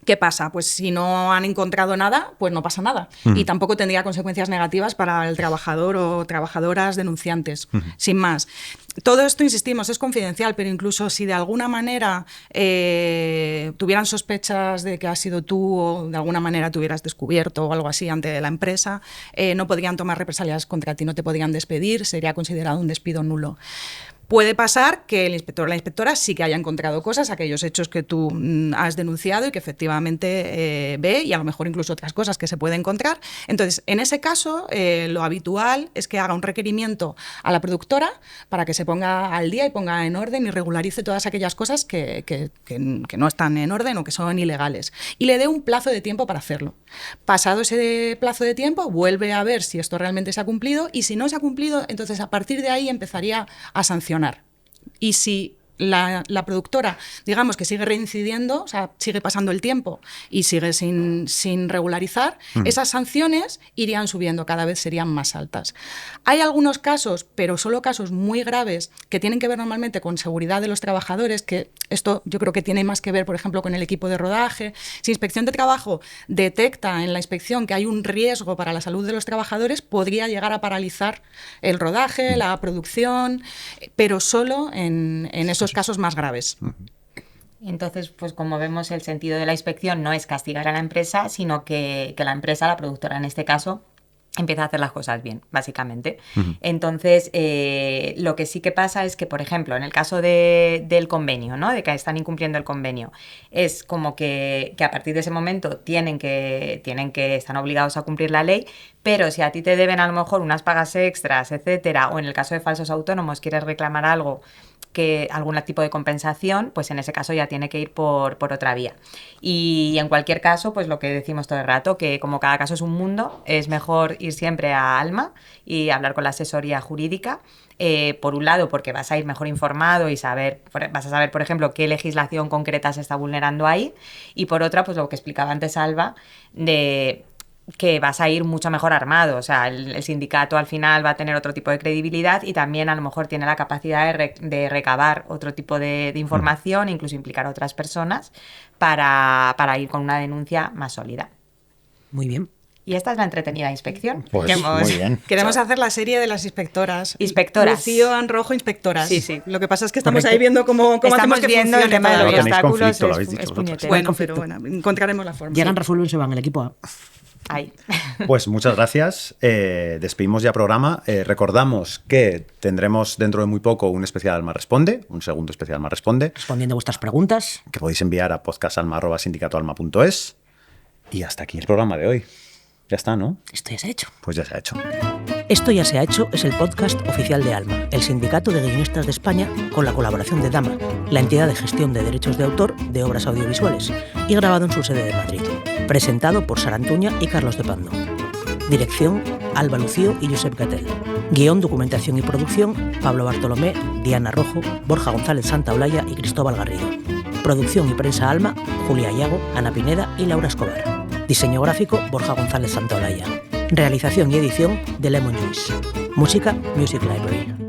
¿qué pasa? Pues si no han encontrado nada, pues no pasa nada. Y tampoco tendría consecuencias negativas para el trabajador o trabajadoras denunciantes, sin más. Todo esto, insistimos, es confidencial, pero incluso si de alguna manera tuvieran sospechas de que has sido tú o de alguna manera te hubieras descubierto o algo así ante la empresa, no podrían tomar represalias contra ti, no te podrían despedir, sería considerado un despido nulo. Puede pasar que el inspector o la inspectora sí que haya encontrado cosas, aquellos hechos que tú has denunciado y que efectivamente ve, y a lo mejor incluso otras cosas que se puede encontrar. Entonces, en ese caso, lo habitual es que haga un requerimiento a la productora para que se ponga al día y ponga en orden y regularice todas aquellas cosas que no están en orden o que son ilegales. Y le dé un plazo de tiempo para hacerlo. Pasado ese plazo de tiempo, vuelve a ver si esto realmente se ha cumplido y si no se ha cumplido, entonces a partir de ahí empezaría a sancionar. Y si la productora, digamos que sigue reincidiendo, o sea, sigue pasando el tiempo y sigue sin regularizar, esas sanciones irían subiendo, cada vez serían más altas. Hay algunos casos, pero solo casos muy graves, que tienen que ver normalmente con seguridad de los trabajadores, que esto yo creo que tiene más que ver, por ejemplo, con el equipo de rodaje. Si Inspección de Trabajo detecta en la inspección que hay un riesgo para la salud de los trabajadores, podría llegar a paralizar el rodaje, la producción, pero solo en esos casos más graves.
Entonces, pues como vemos, el sentido de la inspección no es castigar a la empresa, sino que la empresa, la productora en este caso, empieza a hacer las cosas bien, básicamente. Entonces, lo que sí que pasa es que, por ejemplo, en el caso del convenio, ¿no? De que están incumpliendo el convenio, es como que a partir de ese momento están obligados a cumplir la ley, pero si a ti te deben a lo mejor unas pagas extras, etcétera, o en el caso de falsos autónomos quieres reclamar algo, algún tipo de compensación, pues en ese caso ya tiene que ir por otra vía. Y en cualquier caso, pues lo que decimos todo el rato, que como cada caso es un mundo, es mejor ir siempre a Alma y hablar con la asesoría jurídica. Por un lado, porque vas a ir mejor informado y vas a saber, por ejemplo, qué legislación concreta se está vulnerando ahí. Y por otra, pues lo que explicaba antes Alba, de que vas a ir mucho mejor armado. O sea, el sindicato al final va a tener otro tipo de credibilidad y también a lo mejor tiene la capacidad de recabar otro tipo de información, incluso implicar a otras personas para ir con una denuncia más sólida.
Muy bien.
Y esta es la entretenida inspección.
Pues muy bien.
Queremos hacer la serie de las inspectoras.
Inspectoras.
Rocío en rojo, inspectoras.
Sí, sí.
Lo que pasa es que estamos
Correcto.
ahí viendo cómo
Estamos
hacemos que
viendo el
funcione
tema de
todo.
los
No tenéis
obstáculos.
conflicto, lo habéis dicho
Es
vosotros.
puñetero.
Bueno, pero bueno, encontraremos la forma.
Llegan,
Sí.
resuelven y se van el equipo A.
Ahí.
Pues muchas gracias. Despedimos ya programa. Recordamos que tendremos dentro de muy poco un especial Alma Responde, un segundo especial Alma Responde,
Respondiendo a vuestras preguntas.
que podéis enviar a podcastalma@sindicatoalma.es. Y hasta aquí el programa de hoy. Ya está, ¿no?
Esto ya se ha hecho.
Pues ya se ha hecho.
Esto ya se ha hecho es el podcast oficial de Alma, el sindicato de guionistas de España, con la colaboración de Dama, la entidad de gestión de derechos de autor de obras audiovisuales, y grabado en su sede de Madrid. Presentado por Sara Antuña y Carlos de Pando. Dirección, Alba Lucío y Josep Gatel. Guión, documentación y producción, Pablo Bartolomé, Diana Rojo, Borja González Santaolalla y Cristóbal Garrido. Producción y prensa Alma, Julia Iago, Ana Pineda y Laura Escobar. Diseño gráfico, Borja González Santaolalla. Realización y edición de Lemon Juice. Música, Music Library.